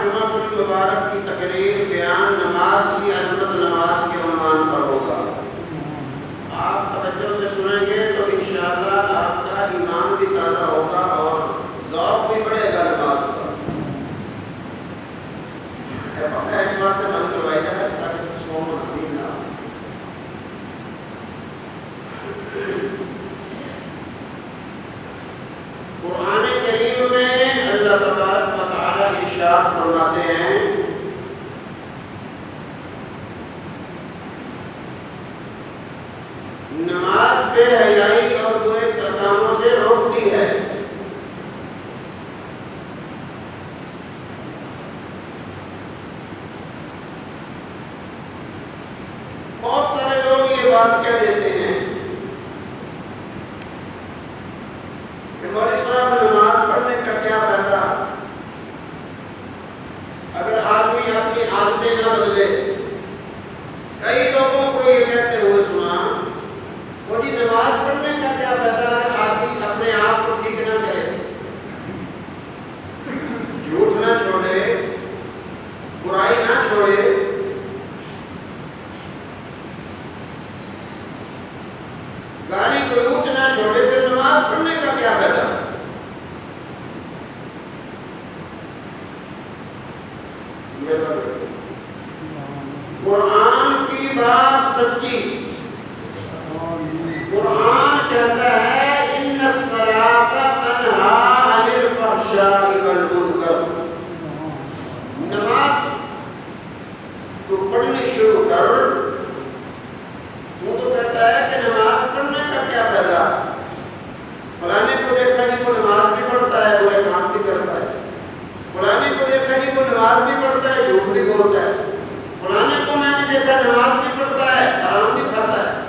جمعہ المبارک کی تقریر بیان نماز کی عظمت نماز کے عنوان پر ہوگا۔ آپ توجہ سے سنیں گے تو انشاءاللہ آپ کا ایمان بھی تازہ ہوگا اور ذوق بھی بڑھے گا نماز پر۔ پکا اس واسطے بند کروائی جائے تاکہ کچھ ہو نہیں نہ قرآن کریم میں اللہ تبارک و تعالی ارشاد فرماتے ہیں نماز بے حیائی اور برے کاموں سے روکتی ہے۔ بہت سارے لوگ یہ بات کہہ دیتے ہیں کہ مولوی صاحب نماز پڑھنے کا کیا فائدہ اگر آدمی اپنی عادتیں نہ بدلے۔ کئی لوگوں کو یہ کہتے ہوئے سنا وہ جی نماز پڑھنے کا کیا فائدہ اگر آدمی اپنے آپ کو ٹھیک نہ کرے، جھوٹ نہ چھوڑے، برائی نہ چھوڑے، گالی گلوچ نہ چھوڑے، پھر نماز پڑھنے کا کیا فائدہ؟ قرآن کی بات سچی، قرآن کہتا ہے ان الصلاۃ تنہی عن الفحشاء والمنکر۔ نماز تو پڑھنی شروع کر، وہ تو کہتا ہے کہ نماز پڑھنے کا کیا فائدہ؟ فلانے کو دیکھا کہ وہ نماز بھی پڑھتا ہے، وہ کام بھی کرتا ہے، فلانے کو دیکھا کہ وہ نماز بھی پڑھتا ہے، جھوٹ بھی بولتا ہے، فلانے کو میں نے دیکھا نماز بھی پڑھتا ہے، حرام بھی کھاتا ہے،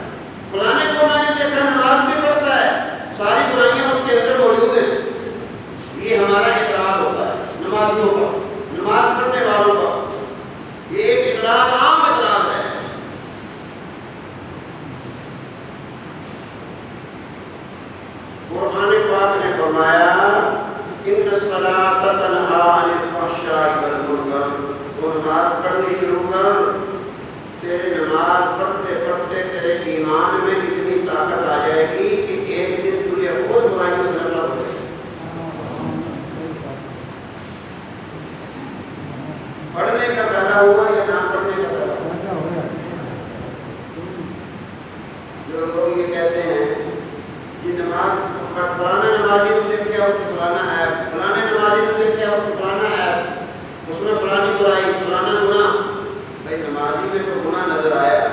فلانے کو میں نے دیکھا نماز بھی پڑھتا ہے، ساری برائیاں اس کے اندر موجود ہیں۔ یہ ہمارا اعتراض ہوتا ہے نمازیوں کا، نماز پڑھنے والوں کا، یہ ایک اعتراض عام اعتراض ہے۔ قرآن پاک نے فرمایا ان الصلاۃ تنہی عن الفحشاء والمنکر، تو نماز پڑھنی شروع کر، تیرے نماز پڑھتے پڑھتے تیرے ایمان میں اتنی طاقت آ جائے گی کہ ایک دن تجھے خود برائیوں سے نفرت ہو جائے گی۔ پڑھنے کا فائدہ ہوا یا نہ پڑھنے کا فائدہ ہوا؟ جو لوگ یہ کہتے ہیں کہ نماز فلانا نمازی کو دیکھ اس کو فلانا ہے، فلانے نمازی کو دیکھ اس کو فلانا ہے، اس میں فلانی برائی، فلانا گناہ۔ بھائی نمازی میں تو گناہ نظر آیا،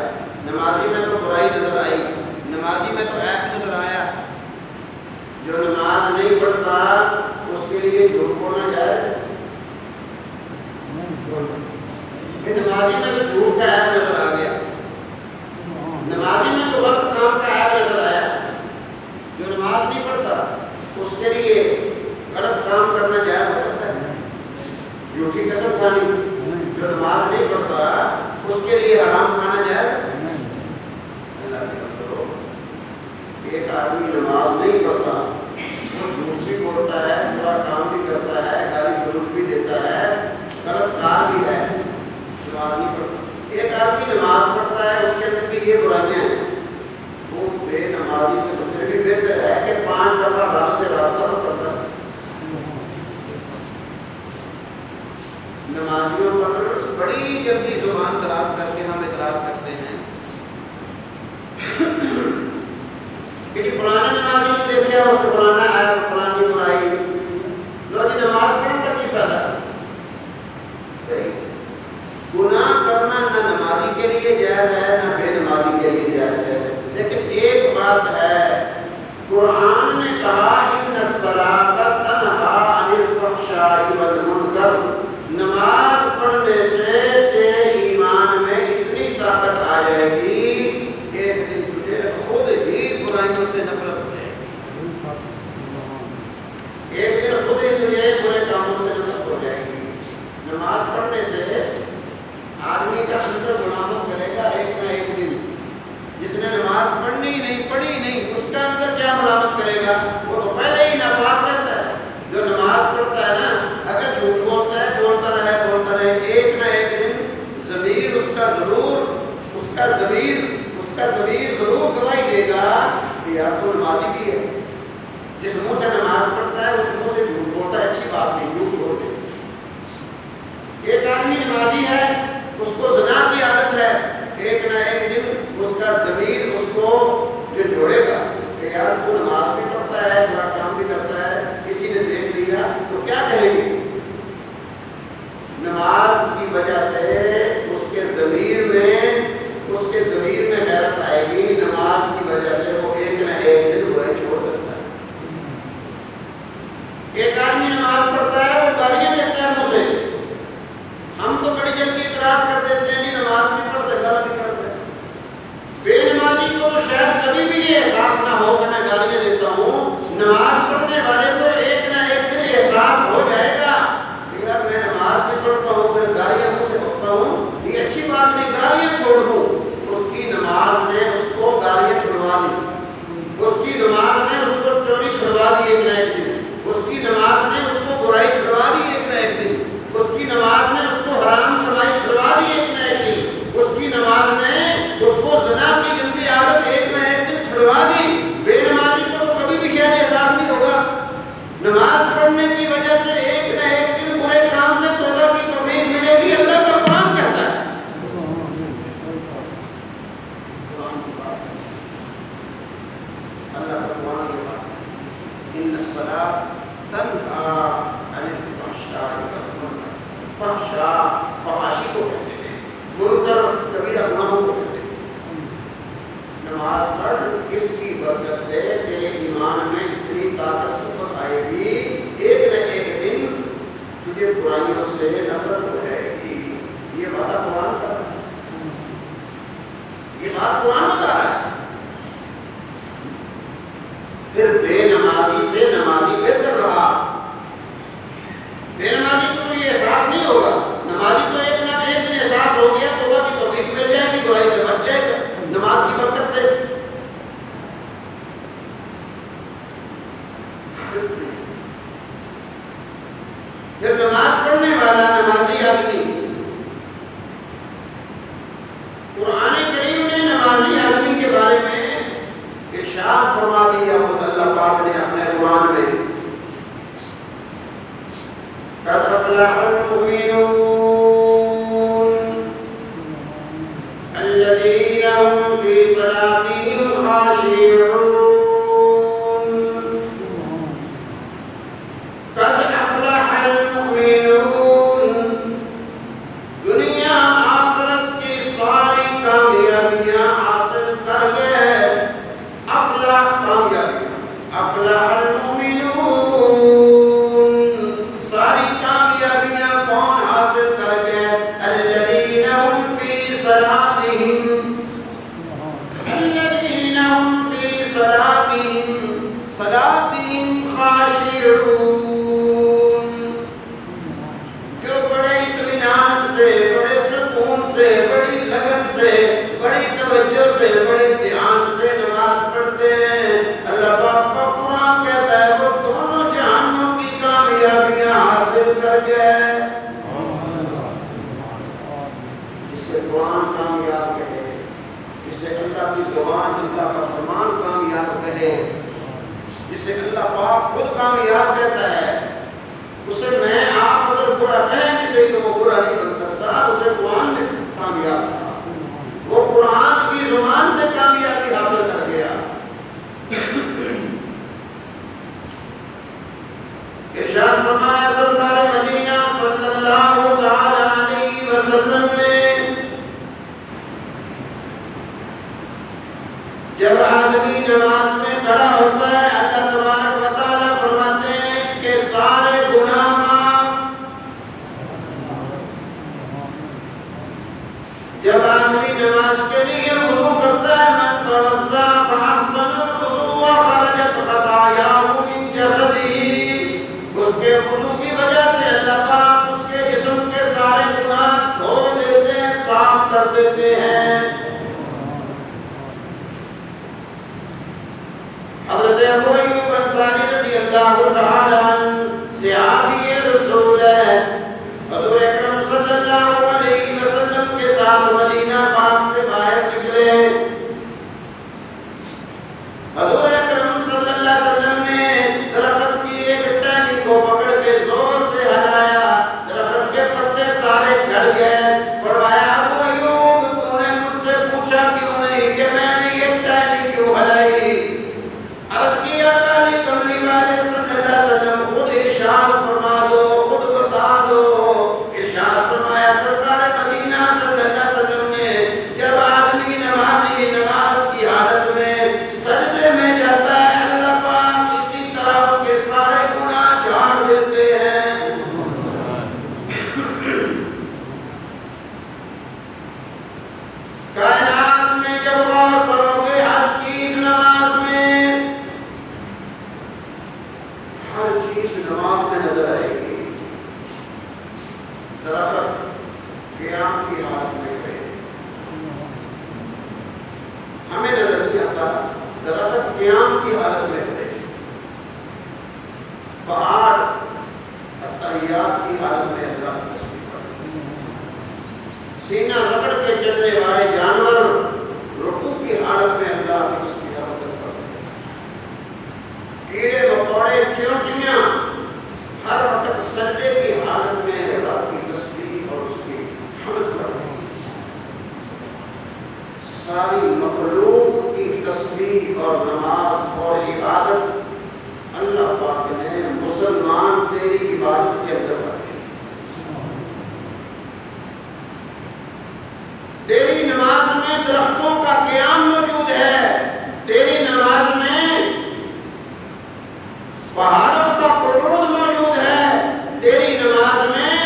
نمازی میں تو برائی نظر آئی، نمازی میں تو عیب نظر آیا۔ جو نماز نہیں پڑھتا اس کے لیے جھوٹ بولنا جائز؟ نمازی میں تو جھوٹ کا عیب نظر آ گیا، نمازی میں تو غلط کام کا عیب نظر آیا۔ جو نماز نہیں پڑھتا اس کے لیے غلط کام کرنا جائز ہو سکتا ہے؟ جھوٹی قسم کھانی؟ جو نماز نہیں پڑھتا اس کے لیے حرام کھانا جائز؟ اللہ کے بندو، ایک آدمی نماز نہیں پڑھتا، وہ جھوٹ بھی بولتا ہے، برا کام بھی کرتا ہے، گالی گلوچ بھی دیتا ہے، غلط کار بھی ہے، نماز نہیں پڑھتا۔ ایک آدمی نماز پڑھتا ہے، اس کے اندر بھی یہ برائیاں ہیں، وہ بے نمازی سے مجھے بھی بہتر ہے کہ 5 دفعہ رب سے رابطہ ہو کرتا ہے۔ نمازیوں پر بڑی جلدی زبان دراز کر کے ہم اعتراض کرتے ہیں کہ فلانا نمازی نے دیکھا اس کو فلانا ہے، فلانی برائی، لو جی نماز پڑھنے کا کی فائدہ؟ گناہ کرنا نہ نمازی کے لیے جائز ہے نہ بے نمازی کے لیے جائز ہے، لیکن ایک بات ہے، قرآن نے کہا ان الصلاۃ تنہی عن الفحشاء والمنکر، نماز پڑھنے سے تیرے ایمان میں اتنی طاقت آ جائے گی ایک دن تجھے خود ہی برائیوں سے نفرت ہو جائے گی، ایک دن خود ہی تجھے برے کاموں سے نفرت ہو جائے گی۔ نماز پڑھنے سے آدمی کا اندر ملامت کرے گا ایک نہ ایک دن۔ جس نے نماز پڑھنی نہیں، پڑھی نہیں، اس کا اندر کیا ملامت کرے گا؟ وہ تو پہلے ہی ناپاک رہتا ہے۔ جو نماز پڑھتا ہے نا، اگر جھوٹ بولتا ہے بولتا رہے یار تو نمازی بھی ہے، جس منہ سے نماز پڑھتا ہے اس منہ سے جھوٹ بولتا ہے، اچھی بات نہیں، جھوٹ چھوڑ دے۔ ایک آدمی نمازی ہے، اس کو زنا کی عادت ہے، ایک نہ ایک دن اس کا ضمیر اس کو جو جوڑے گا کہ یار تو نماز بھی پڑھتا ہے، برا کام بھی کرتا ہے، کسی نے دیکھ لیا تو کیا کہیں گے؟ نماز کی وجہ سے اس کے ضمیر میں غیرت آئے گی، نماز کی وجہ سے وہ ایک نہ ایک دن برے چھوڑ سکتا ہے۔ ایک آدمی نماز پڑھتا ہے، وہ گالیاں دیتا ہے منہ سے، ہم تو بڑی جلدی اعتراض کر دیتے ہیں، نماز بھی پڑھتے گالی بھی کرتے ہیں۔ بے نمازی کو تو شاید کبھی بھی یہ احساس نہ ہو کہ میں گالیاں دیتا ہوں، نماز پڑھنے والے کو ایک نہ ایک دن احساس ہو جائے گا کہ یار میں نماز بھی پڑھتا ہوں، میں گالیاں منہ سے پڑھتا ہوں، یہ اچھی بات نہیں، گالیاں چھوڑ دوں۔ اس کی نماز نے اس کو گالیاں چھڑوا دی، اس کی نماز نے اس کو چوری چھڑوا دی ایک نہ ایک دن، اس کی نماز نے اس کو برائی چھڑوا دی ایک نہ ایک دن، اس کی نماز نے اس کو حرام کمائی چھڑوا دی ایک نہ ایک دن، اس کی نماز نے اس کو زنا کی گندی عادت ایک نہ ایک دن چھڑوا دی۔ بے نمازی کو تو کبھی بھی خیر احساس نہیں ہوگا۔ نماز پڑھنے کی وجہ سے ایک نہ ایک دن برے کام سے توبہ کی توفیق ملے گی، اللہ کا قرآن کہتا ہے۔ اللہ کا قرآن یہ بات ہے، ان الصلاۃ تنہی عن الفحشاء والمنکر، فحشاء فحاشی کو کہتے ہیں، منکر کبیرہ گناہوں کو کہتے ہیں۔ نماز پڑھ، اس کی برکت سے تیرے ایمان میں اتنی طاقت قوت آئے گی، ایک نہ ایک دن تجھے برائیوں سے نفرت ہو جائے گی۔ یہ وعدہ قرآن کا ہے، یہ بات قرآن بتا رہا ہے۔ پھر بے نمازی سے نمازی بہتر رہا۔ بے نمازی کو تو یہ احساس نہیں ہوگا، نمازی کو ایک نہ ایک دن احساس ہو گیا، توبہ کی توفیق مل جائے گی، برائی سے بچ جائے گا نماز کی برکت سے۔ پھر نماز پڑھنے والا نمازی آدمی، قرآن کریم نے نمازی آدمی کے بارے میں ارشاد فرما دیا خود اللہ پاک نے اپنے قرآن میں، قد افلح المؤمنون الذین هم فی صلاتهم خاشعون، قد افلح المؤمنون، دنیا آخرت کی ساری کامیابیاں حاصل کر گئے، افلاح کامیابی، افلاح المؤمنون، ساری کامیابیاں کون حاصل کر گئے؟ الذین هم فی صلاتهم، الذین هم فی صلاتهم خاشعون، جو بڑے اطمینان سے، بڑے سکون سے، بڑی لگن سے، بڑی توجہ سے، بڑے دھیان سے نماز پڑھتے ہیں، اللہ پاک کا قرآن کہتا ہے وہ دونوں جہانوں کی کامیابیاں حاصل کر گئے۔ جسے قرآن کامیاب کہے، جسے اللہ کی زبان، اللہ کا فرمان کامیاب کہے، جسے اللہ پاک خود کامیاب کہتا ہے، اسے میں آپ اگر برا کہیں کسی تو وہ برا نہیں بن سکتا، اسے قرآن نے کامیاب کہا، وہ قرآن کی زبان سے کامیابی حاصل کر گیا۔ ارشاد فرمایا سرکار مدینہ صلی اللہ تعالی علیہ وسلم نے، جب آدمی نماز میں کھڑا ہوتا ہے اللہ تبارک و تعالی فرماتے ہیں اس کے سارے گناہ معاف۔ جب آدمی نماز کے لیے وضو کرتا ہے، من توضا فاحسن الوضوء وخرجت خطاياه من جسده، اس کے وضو کی وجہ سے اللہ پاک اس کے جسم کے سارے گناہ دھو دیتے ہیں، صاف کر دیتے ہیں۔ حضرت ابو ایوب انصاری رضی اللہ تعالی عنہ صحابی رسول ہے، حضور اکرم صلی اللہ علیہ وسلم کے ساتھ مدینہ پاک سے باہر نکلے، حضور ہر چیز نماز میں نظر آئے گی. درخت قیام کی حالت میں ہے، ہمیں نظر نہیں آتا، درخت قیام کی حالت میں ہے. پہاڑ اتحیات کی حالت میں اللہ کی تسبیح پڑھتے ہیں. سینہ رگڑ کے چلنے والے جانور رکوع کی حالت میں اللہ کی تسبیح پڑھتے ہیں. کیڑے مکوڑے چیونٹیاں ہر وقت سجدے کی حالت میں اللہ کی تسبیح اور اس کی حمد پڑھتے ہیں. ساری مخلوق کی تسبیح اور نماز اور عبادت اللہ پاک نے مسلمان تیری عبادت کے اندر رکھی. تیری نماز میں درختوں کا قیام موجود ہے، تیری نماز میں پہاڑوں کا قعود موجود ہے، تیری نماز میں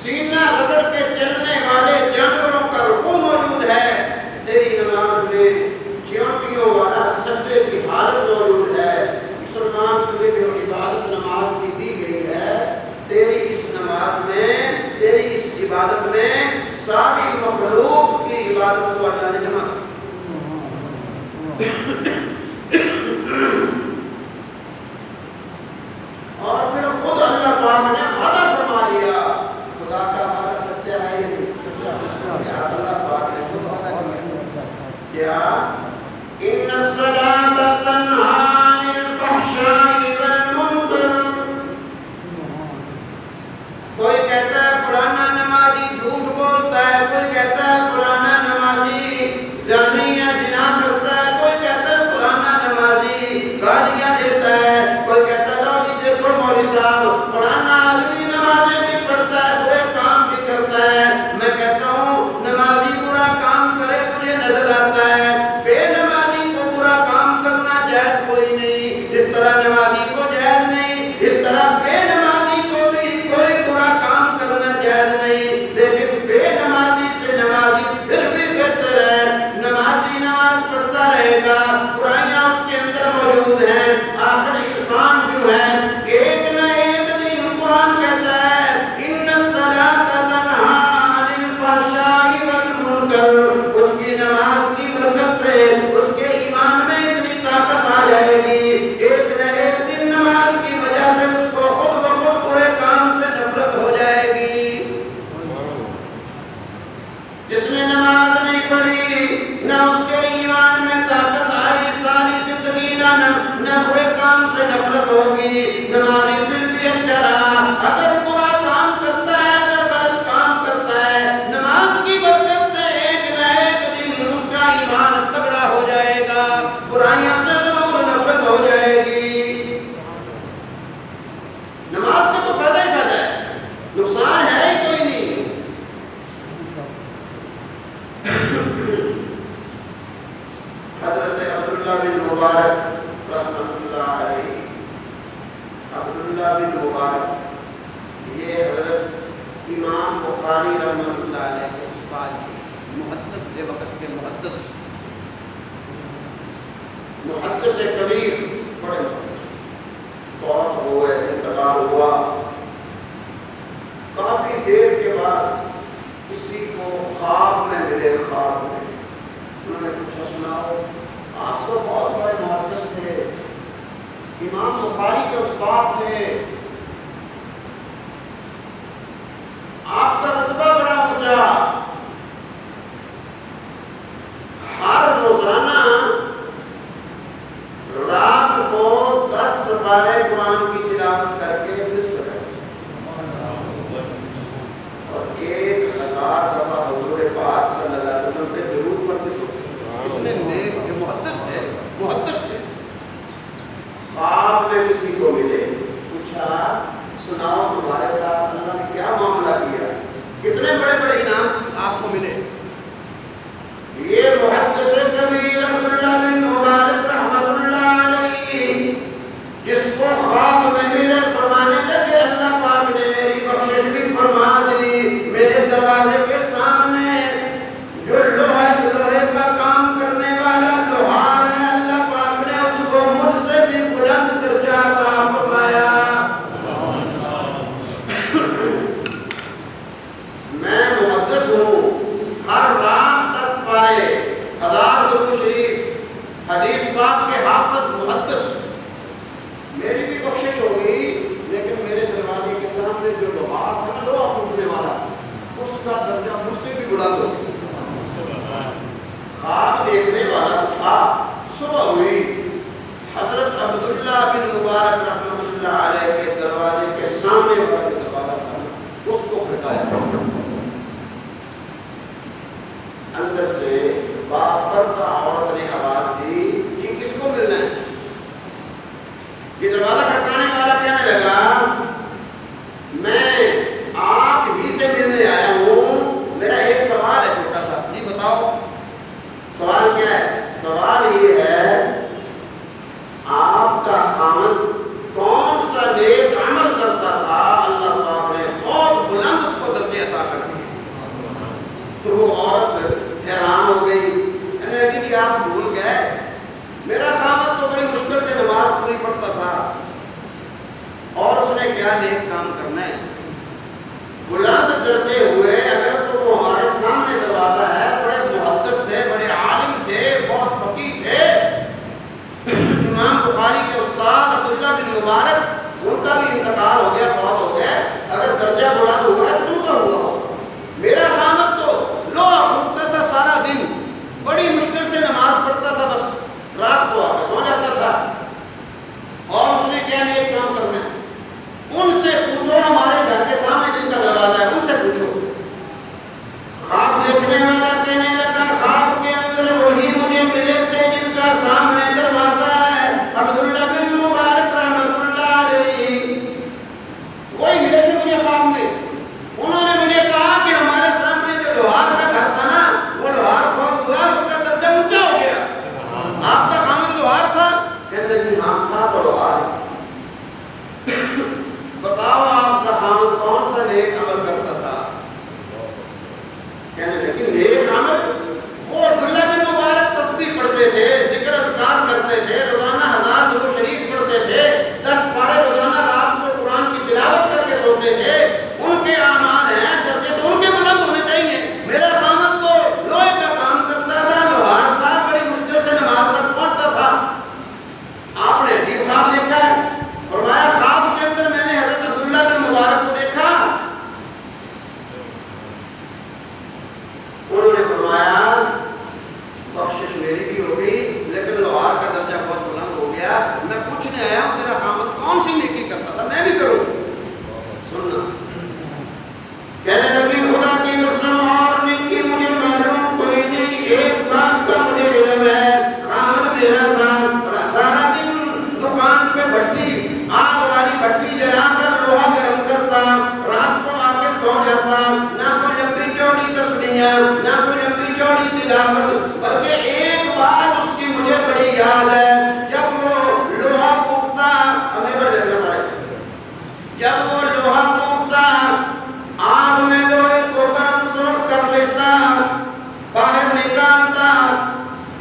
سینہ رگڑ کے چلنے والے جانوروں کا رکوع موجود ہے، تیری نماز میں چیونٹیوں والا سجدے کی حالت موجود ہے. مسلمان تمہیں جو عبادت نماز کی دی گئی ہے، تیری اس نماز میں، تیری اس عبادت میں ساری مخلوق کی عبادت کو اللہ نے جمع کیا. اور پھر خود اللہ پاک نے وعدہ فرما لیا. خدا کا وعدہ سچا ہے یا نہیں؟ اللہ پاک نے خود وعدہ کیا. کیا؟ ان الصلاۃ تنہی عن الفحشاء والمنکر. کوئی کہتا ہے فلانا نمازی جھوٹ بولتا ہے، کوئی کہتا ہے فلانا نمازی زانی یا زنا کرتا ہے، کوئی کہتا ہے فلانا نمازی گالیاں دیتا ہے، کوئی کہتا ہے لو جی دیکھو مولوی صاحب فلانا آدمی نمازیں بھی پڑھتا ہے، برے کام بھی کرتا ہے. میں کہتا ہوں نمازی برا کام کرے مجھے نظر آتا ہے، بے نمازی کو برا کام کرنا جائز کوئی نہیں. اس طرح نمازی کو جائز نہیں، اس طرح بے نمازی کو بھی کوئی برا کام کرنا جائز نہیں. لیکن بے نمازی سے نمازی پھر بھی بہتر ہے. نمازی نماز پڑھتا رہے گا، برائیاں اس کے اندر موجود ہیں. آخر انسان جو ہے ایک نہ ایک دن قرآن کہتا ہے ان الصلاۃ تنہی عن الفحشاء والمنکر. اس کی نماز کی برکت سے اس کے ایمان میں اتنی طاقت آ جائے گی، ایک نہ ایک دن نماز کی وجہ سے اس کو خود بخود برے کام سے نفرت ہو جائے گی. جس نے نماز نہیں پڑھی نہ اس کے ایمان میں طاقت آئی، ساری زندگی نہ برے کام سے نفرت ہوگی. نمازی پھر بھی اچھا رہا، اگر برا کام کرتا ہے، اگر غلط کام کرتا ہے، نماز کی برکت سے ایک نہ ایک دن اس کا ایمان تگڑا ہو جائے گا، برائیاں سے ضرور نفرت ہو جائے گی. نماز کا تو فائدہ ہی فائدہ ہے، نقصان ہے ہی کوئی نہیں. حضرت عبداللہ بن مبارک رحمۃ اللہ علیہ، عبداللہ بن مبارک یہ حضرت امام بخاری رحمۃ اللہ علیہ کے استاد تھے، محدث کے وقت کے محدث کبیر، بڑے محدث. فوت ہوئے، انتقال ہوا. کافی دیر کے بعد کسی کو خواب میں ملے. خواب میں انہوں نے پوچھا سناؤ آپ تو بہت بڑے محدث تھے، امام بخاری کے استاد تھے، آپ کا رتبہ بڑا اونچا، ہر روزانہ رات کو 10 سپارے قرآن کی تلاوت کر کے پھر سو جاتے اور 1000 دفعہ حضور پاک صلی اللہ علیہ وسلم پہ درود پڑھتے سوتے. اتنے نیک تھے، محدث تھے. خواب میں کسی کو ملے، پوچھا سناؤ تمہارے ساتھ اللہ نے کیا معاملہ کیا، کتنے بڑے بڑے انعام آپ کو ملے. یہ محدث کبیر عبداللہ بن مبارک رحمۃ اللہ علیہ جس کو خواب میں ملے فرمانے لگے اللہ پاک نے میری بخشش بھی فرما دی. میرے دروازے کے سامنے جو لوہے کا کام کرنے والا لوہار ہے، اللہ پاک نے اس کو مجھ سے بھی بلند درجہ عطا سامنے جو لوہار تھا نا، لوہا ٹوٹنے والا، اس کا درجہ مجھ سے بھی بلند ہو گیا۔ خواب دیکھنے والا تھا، صبح ہوئی، حضرت عبداللہ بن مبارک رحمۃ اللہ علیہ کے دروازے کے سامنے والا دروازہ تھا، اس کو کھڑکایا، اندر سے باپردہ عورت نے آواز دی، یہ کس کو ملنا ہے؟ یہ دروازہ کھٹکانے والا کہنے لگا، میں آپ ہی سے ملنے آیا ہوں، میرا ایک سوال ہے چھوٹا سا، جی بتاؤ سوال کیا ہے؟ سوال یہ ہے، آپ کا خامد کون سا نیک عمل کرتا تھا اللہ پاک نے بہت بلند اس کو درجے عطا کر دیے؟ تو وہ عورت حیران ہو گئی، کہنے لگی کہ آپ بھول گئے، میرا خامد تو بڑی مشکل سے نماز پوری پڑھتا تھا، اور اس نے کیا نیک کام کرنا ہے؟ بلند درجے ہوئے اگر تو وہ ہمارے سامنے دروازہ ہے، بڑے محدث تھے، بڑے عالم تھے، بہت فقیہ تھے، امام بخاری کے استاد عبداللہ بن مبارک، ان کا بھی انتقال ہو گیا، فوت ہو گیا، اگر درجہ بلند ہوا ہے تو ان کا ہوا۔ میرا خامد تو لوہا ٹوٹتا تھا سارا دن، بڑی مشکل سے نماز پڑھتا تھا، بس رات کو آ کے سو جاتا تھا، اور اس نے کیا نیک کام کرنا ہے؟ ان سے پوچھو، ہمارے گھر کے سامنے جن کا دروازہ ہے ان سے پوچھو۔ خواب دیکھنے والا کہنے لگا، خواب کے اندر وہی مجھے ملے تھے جن کا سامنے دروازہ ہے، عبداللہ بن مبارک رحمۃ اللہ علیہ، وہی ملے تھے مجھے خواب میں۔ انہوں نے مجھے کہا کہ ہمارے سامنے جو لوہار کا گھر تھا نا، وہ لوہار بہت ہوا، اس کا درجہ اونچا ہو گیا۔ آپ کا خامد لوہار تھا؟ کہنے لگی ہاں تھا تو لوہار۔ بتاؤ آپ کا خامد کون سا نیک عمل کرتا تھا؟ کہنے لگی نیک عمل، وہ عبداللہ بن مبارک تسبیح پڑھتے تھے، ذکر اذکار کرتے تھے، روزانہ 1000 درود شریف پڑھتے تھے، 10 پارے روزانہ رات کو قرآن کی تلاوت کر کے سوتے تھے، ان کے اعمال ہیں، درجے تو ان کے بلند ہونے چاہیے۔ میرا خامد تو لوہے کا کام کرتا تھا، لوہار تھا، بڑی مشکل سے نماز تک پہنچتا تھا۔ آپ نے عجیب خواب دیکھا ہے، فرمایا خواب کے اندر میں نے حضرت عبداللہ بن مبارک کو دیکھا، انہوں نے فرمایا بخشش میری بھی ہو گئی، لیکن لوہار کا درجہ بہت بلند ہو گیا، میں پوچھنے آیا ہوں تیرا خامد کون سی نیکی کرتا تھا، میں بھی کروں۔ سننا، کہنے لگی خدا کی قسم اور نیکی مجھے معلوم کوئی نہیں، ایک بات کا مجھے علم ہے، خامد میرا تھا، سارا دن دکان پہ بھٹی، آگ والی بھٹی جلا کر لوہا گرم کرتا، رات کو آ کے سو جاتا، نہ کوئی لمبی چوڑی تسبیحاں، نہ کوئی لمبی چوڑی تلاوت، بلکہ ایک بات اس کی مجھے بڑی یاد ہے، جب وہ لوہا کوپتا، جب وہ لوہا کوپتا، آگ میں لوہے کو گرم سرخ کر لیتا، باہر نکالتا،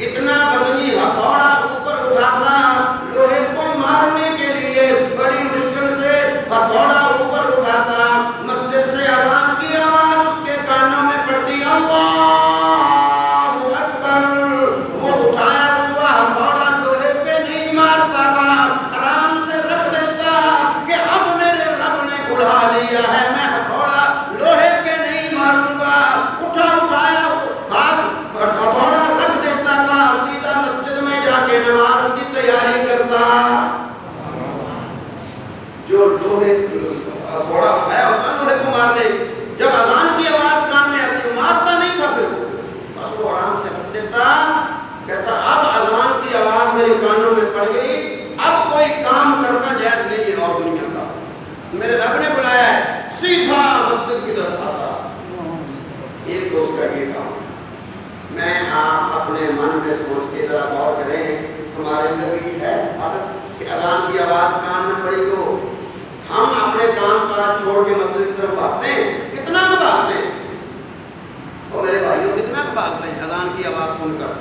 اتنا وزنی ہتھوڑا اوپر اٹھاتا، لوہے کو مارنے کے لیے بڑی مشکل سے ہتھوڑا اوپر اٹھاتا، مسجد سے اذان کی آواز اس کے کانوں میں پڑتی، اللہ اکبر، وہ اٹھایا ہوا ہتھوڑا لوہے پہ نہیں مارتا تھا، آرام سے رکھ دیتا کہ اب میرے رب نے بلا دیا ہے، میں ہتھوڑا لوہے پہ نہیں ماروں گا، اٹھایا ہتھوڑا رکھ دیتا تھا، سیدھا مسجد میں جا کے نماز کی تیاری کرتا۔ جو لوہے ہتھوڑا اٹھایا ہوتا لوہے کو مارنے، جب اذان کی آواز کان میں آتی مارتا نہیں تھا، پھر بس وہ آرام سے رکھ دیتا، کہتا اب اذان کی آواز میرے کانوں میں پڑ گئی، اب کوئی کام کرنا جائز نہیں ہے اور دنیا کا، میرے رب نے بلایا ہے، سیدھا مسجد کی طرف آتا۔ ایک دوست کا یہ کام، میں آپ اپنے من میں سوچ کے ذرا غور کریں، ہمارے اندر بھی ہے عادت کہ اذان کی آواز کان میں پڑی تو ہم اپنے کام کاج چھوڑ کے مسجد کی طرف بھاگتے ہیں، کتنا نہ بھاگتے ہیں، اور میرے بھائیوں کتنا نہ بھاگتے ہیں اذان کی آواز سن کر۔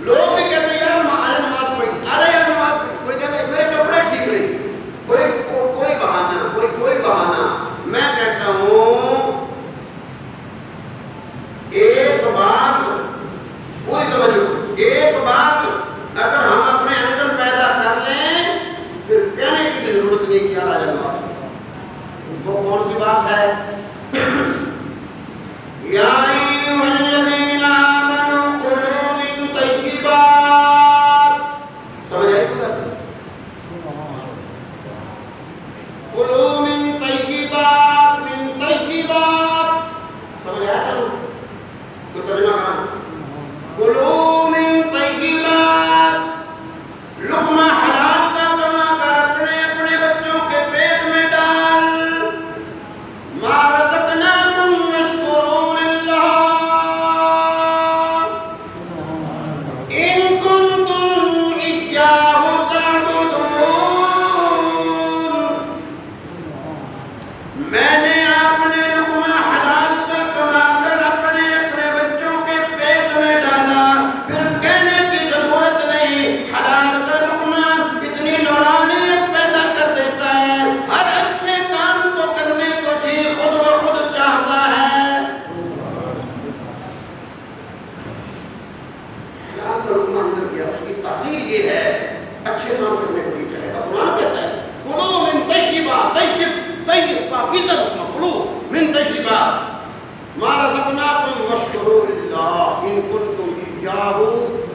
لوگ بھی کہتے ہیں یار نماز پڑھی، ارے یار نماز پڑھی، کوئی کہتے ہیں میرے کپڑے ٹھیک نہیں، کوئی بہانہ، کوئی بہانہ۔ میں کہتا ہوں ایک بات پوری توجہ، ایک بات اگر ہم اپنے اندر پیدا کر لیں پھر کہنے کی ضرورت نہیں کہ یار آج نماز، وہ کون سی بات ہے؟ یا ایھا الذین آمنوا کلوا من طیبات، سمجھ آئی بات؟ کلوا من طیبات، من طیبات، سمجھ آیا تھا؟ تو ترجمہ کرنا، کلوا من طیبات، لقمہ حلال کا کما کر اپنے بچوں کے پیٹ میں ڈال، ما رزقناکم واشکروا للہ ان کنتم ایاہ تعبدون۔ میں نے اپنے لقمہ حلال کا کما کر اپنے بچوں کے پیٹ میں ڈالا، پھر کہنے کی ضرورت نہیں، حلال کا لقمہ اتنی نورانیت پیدا کر دیتا ہے، ہر اچھے کام کو کرنے کو جی خود بخود چاہتا ہے۔ حلال کا لقمہ اندر گیا، اس کی تاثیر یہ ہے اچھے کام کرنے کو جی چاہے گا۔ قرآن کہتا ہے کلوا من طیبات، طیب پاکیزہ لقمہ، کلوا من طیبات ما رزقناکم واشکروا للہ ان کنتم ایاہ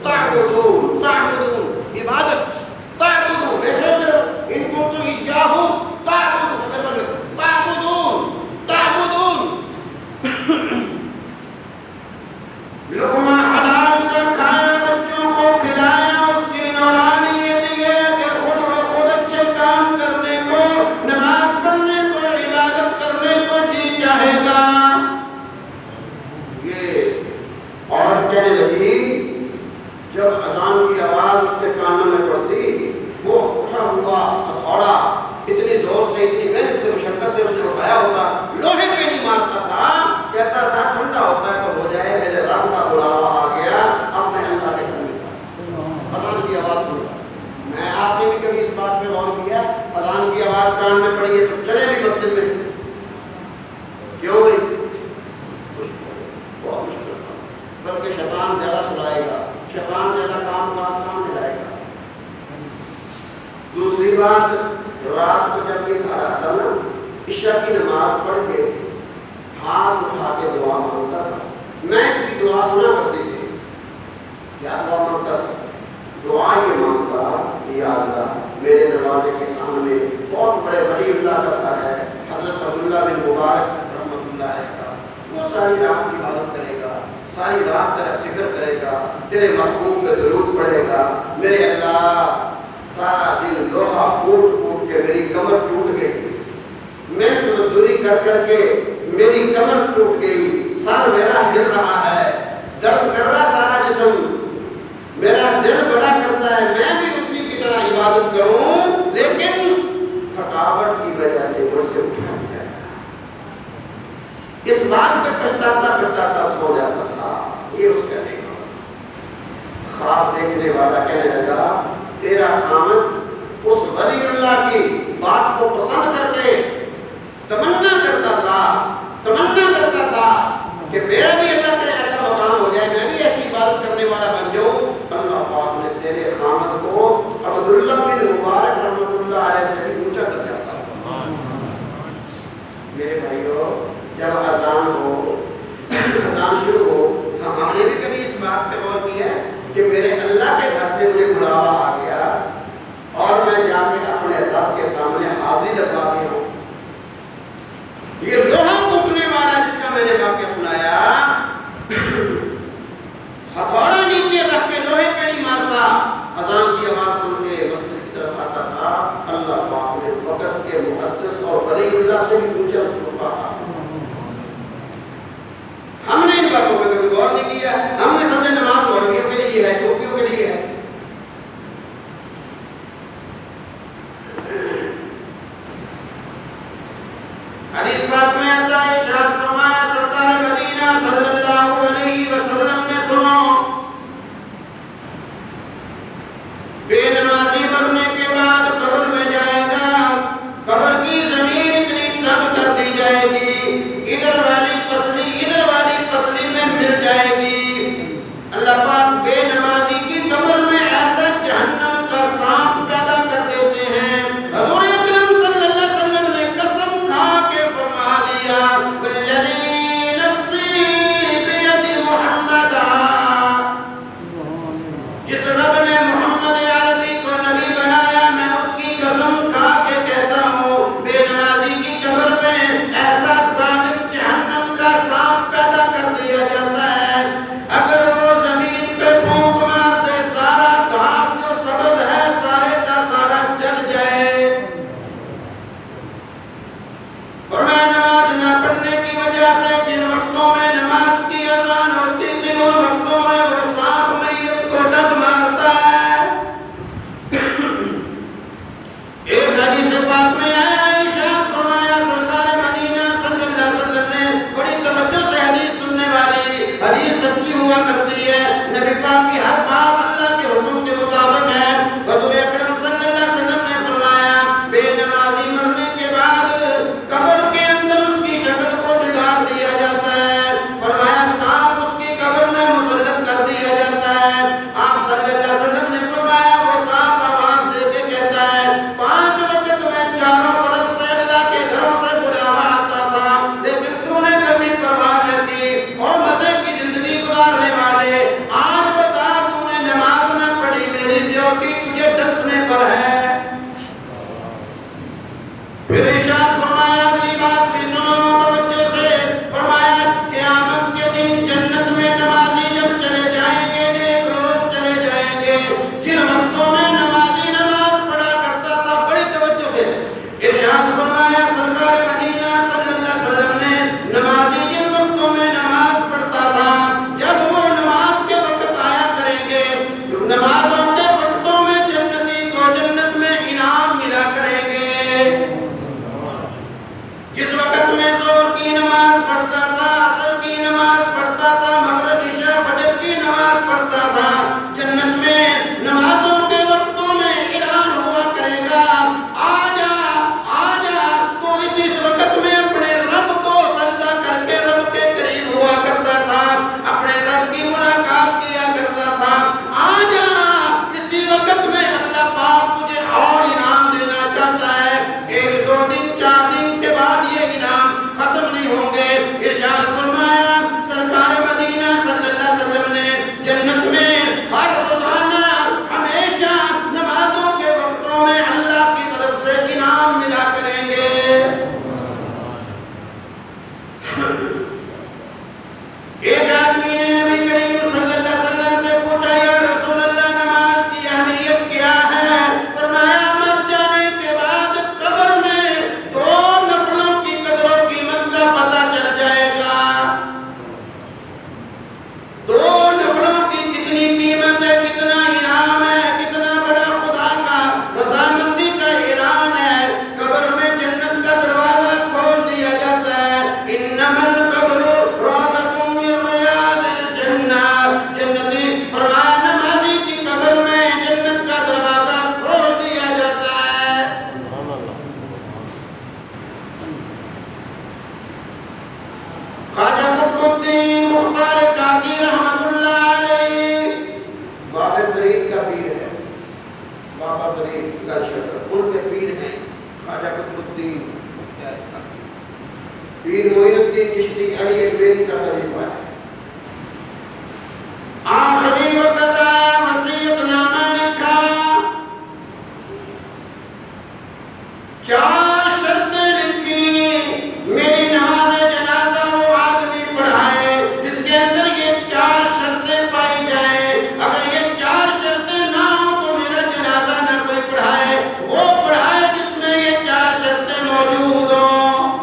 تعبدون۔ تعبدون عبادت، تعبدون دیکھ رہے ہو، ان کنتم ایاہ تعبدون، تعبدون تعبدون۔ لقمہ حلال کا کھایا، بچوں کو کھلایا، اس کی نورانیت یہ ہے کہ خود بخود اچھے کام کرنے کو، نماز پڑھنے کو، عبادت کرنے کو جی چاہے گا۔ یہ عورت کہنے لگی جب اذان کی آواز اس کے کانوں میں پڑتی، وہ اٹھا ہوا ہتھوڑا اتنی زور سے، اتنی محنت سے، مشقت سے اس نے اٹھایا ہوتا، لوہے پہ نہیں مارتا تھا، کہتا تھا ٹھنڈا ہوتا ہے تو ہو جائے، میرے رب کا بلاوا آ گیا، اب میں اللہ کے گھر میں تھا، اذان کی آواز سنتا۔ میں آپ نے بھی کبھی اس بات پہ غور کیا؟ اذان کی آواز کان میں پڑی ہے تو چلے بھی مسجد میں، کیوں بھائی؟ بہت مشکل تھا، بلکہ شیطان زیادہ سلائے گا، شیطان زیادہ کام کا آسان دلائے گا۔ دوسری بات، رات کو جب یہ گھر آتا نا، عشاء کی نماز پڑھ کے ہاتھ اٹھا کے دعا مانگتا تھا، میں اس کی دعا سنا کرتی تھی۔ کیا دعا مانگتا تھا؟ دعا یہ مانگتا، یا اللہ میرے دروازے کے سامنے بہت بڑے ولی اللہ کا گھر ہے، حضرت عبداللہ بن مبارک رحمۃ اللہ علیہ کا، وہ ساری رات عبادت کرے گا، ساری رات تیرا ذکر کرے گا، تیرے محبوب پہ درود پڑھے گا، میرے اللہ سارا دن لوہا کوٹ کوٹ کے میری کمر ٹوٹ گئی، میں مزدوری کر کر کے میری کمر ٹوٹ گئی، سر میرا ہل رہا ہے، درد کر رہا سارا جسم، میرا دل بڑا کرتا ہے میں بھی اسی کی طرح عبادت کروں، لیکن تھکاوٹ کی وجہ سے مجھ سے اٹھا نہیں جاتا، اس بات پہ پچھتاتا پچھتاتا سو جاتا تھا۔ یہ اس کہنے کا خواب دیکھنے والا کہنے لگا، تیرا خامد اس ولی اللہ کی بات کو پسند کر کے تمنا کرتا تھا کہ میرا بھی اللہ کا ایسا مقام ہو جائے، میں بھی ایسی عبادت کرنے والا بن جاؤں۔ اللہ پاک نے تیرے خامد کو عبداللہ بن مبارک رحمۃ اللہ علیہ سے بھی اونچا درجہ عطا فرمایا۔ میرے بھائیو، جب اذان شروع ہو، ہم نے بھی کبھی اس بات پہ غور کیا ہے کہ میرے اللہ کے گھر سے مجھے بلاوا آ گیا اور میں جا کے اپنے رب کے سامنے حاضری لگوا کے ہوں۔ یہ لوہا ٹوٹنے والا جس کا میں نے واقعہ سنایا، ہتھوڑا نیچے رکھ کے لوہے پہ نہیں مارتا، اذان کی آواز سن کے مسجد کی طرف آتا تھا، اللہ پاک نے وقت کے مقدس اور ولی اللہ سے بھی اونچا رتبہ عطا فرمایا۔ ہم نے ان باتوں پہ کبھی غور نہیں کیا، ہم نے سمجھا نماز مولویوں کے لیے ہے، صوفیوں کے لیے ہے۔ حدیث پاک میں آتا ہے، ارشاد فرمایا سرکار مدینہ صلی اللہ علیہ وسلم نے سنو، بے نمازی مرنے کے بعد قبر میں جائے گا، قبر کی زمین اتنی تنگ کر دی جائے گی، ادھر والی پسلی میں مل جائے گی۔ اللہ پاک بے نمازی کی قبر میں ایسا جہنم کا سانپ پیدا کر دیتے ہیں، حضور اکرم صلی اللہ علیہ وسلم نے قسم کھا کے پاک میں آیا ارشاد فرمایا سرکار مدینہ صلی اللہ علیہ وسلم نے بڑی توجہ سے حدیث سننے والی حدیث سچی ہوا کرتی ہے، نبی پاک کی ہر بات اللہ کے حکم کے مطابق ہے۔ حضور اکرم صلی اللہ علیہ وسلم نے فرمایا بے نمازی مرنے کے بعد قبر کے اندر اس کی شکل کو بگاڑ دیا جاتا ہے، فرمایا سانپ اس کی قبر میں مسلط کر دیا جاتا ہے۔ آپ صلی اللہ علیہ وسلم نے فرمایا وہ سانپ آواز دے کے کہتا ہے 5 وقت میں چاروں طرف سے اللہ کے گھروں سے بلاوا آتا تھا، لیکن تو نے کبھی پرواہ نہ کی اور مزے کی زندگی گزارنے والے آج بتا تو نے نماز نہ پڑھی، میری ڈیوٹی تجھے ڈسنے پر ہے۔ پھر ارشاد فرمایا اگلی بات بھی سنو توجہ سے، فرمایا قیامت کے دن جنت میں نمازی جب چلے جائیں گے، نیک لوگ چلے جائیں گے، جن وقتوں میں نمازی نماز پڑھا کرتا تھا، بڑی توجہ سے ارشاد فرمایا سرکار مدینہ صلی اللہ علیہ وسلم نے نمازی جن وقتوں میں نماز پڑھتا تھا، جب وہ نماز کے وقت آیا کریں گے، نمازوں کے وقتوں میں جنتی کو جنت میں انعام ملا کریں گے۔ جس وقت میں ظہر کی نماز پڑھتا تھا، عصر کی نماز پڑھتا تھا، مغرب عشاء فجر کی نماز پڑھتا تھا، جنت میں نمازوں کے وقتوں میں اعلان ہوا کرے گا آجا تو اس وقت میں اپنے رب کو سجدہ کر کے رب کے قریب ہوا کرتا تھا، اپنے رب کی ملاقات کیا کرتا تھا، آجا اسی وقت میں اللہ پاک تجھے اور انعام دینا چاہتا ہے۔ 1 2 دن 4 دن کے بعد یہ انعام ختم نہیں ہوں گے۔ ارشاد فرمایا سرکار مدینہ صلی اللہ علیہ وسلم نے جنت میں ہر روزانہ ہمیشہ نمازوں کے وقتوں میں اللہ کی طرف سے انعام ملا کریں گے۔ ایک آدمی نے نبی کریم صلی اللہ علیہ وسلم سے پوچھا یا رسول اللہ نماز کی اہمیت کیا ہے؟ فرمایا مر جانے کے بعد قبر میں 2 نفلوں کی قدر و قیمت کا پتہ چل جائے گا۔ 2 نفلوں کی کتنی قیمت ہے، کتنا انعام ہے، کتنا بڑا خدا کا رضامندی کا اعلان ہے۔ قبر میں جنت کا دروازہ کھول دیا جاتا ہے، انما القبر روضۃ من ریاض الجنہ، جنتی فرمایا نمازی کی قبر میں جنت کا دروازہ کھول دیا جاتا ہے۔ خواجہ قطب الدین مختار کاکی رحمۃ اللہ علیہ بابا فرید کا پیر ہے، بابا فرید کا شکر ان کے پیر ہیں خواجہ قطب الدین مختار کاکی، پیر معین الدین چشتی علی اکبری کا خلیفہ ہے۔ آخری وقت آیا وصیت نامہ لکھا، 4 شرطیں لکھی، میری نماز جنازہ وہ آدمی پڑھائے جس کے اندر یہ 4 شرطیں پائی جائیں، اگر یہ 4 شرطیں نہ ہوں تو میرا جنازہ نہ کوئی پڑھائے، وہ پڑھائے جس میں یہ 4 شرطیں موجود ہوں۔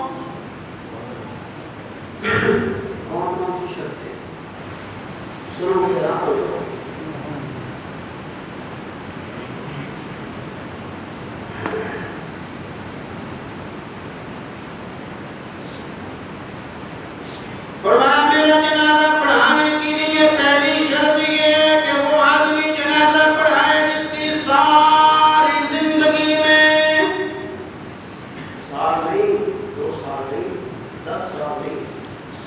کون سی شرطیں؟ سنو گے حیران ہو جاؤ۔ فرمایا میرا جنازہ پڑھانے کے لیے پہلی شرط یہ ہے کہ وہ آدمی جنازہ پڑھائے جس کی ساری زندگی میں، سال نہیں 2 سال نہیں 10 سال نہیں،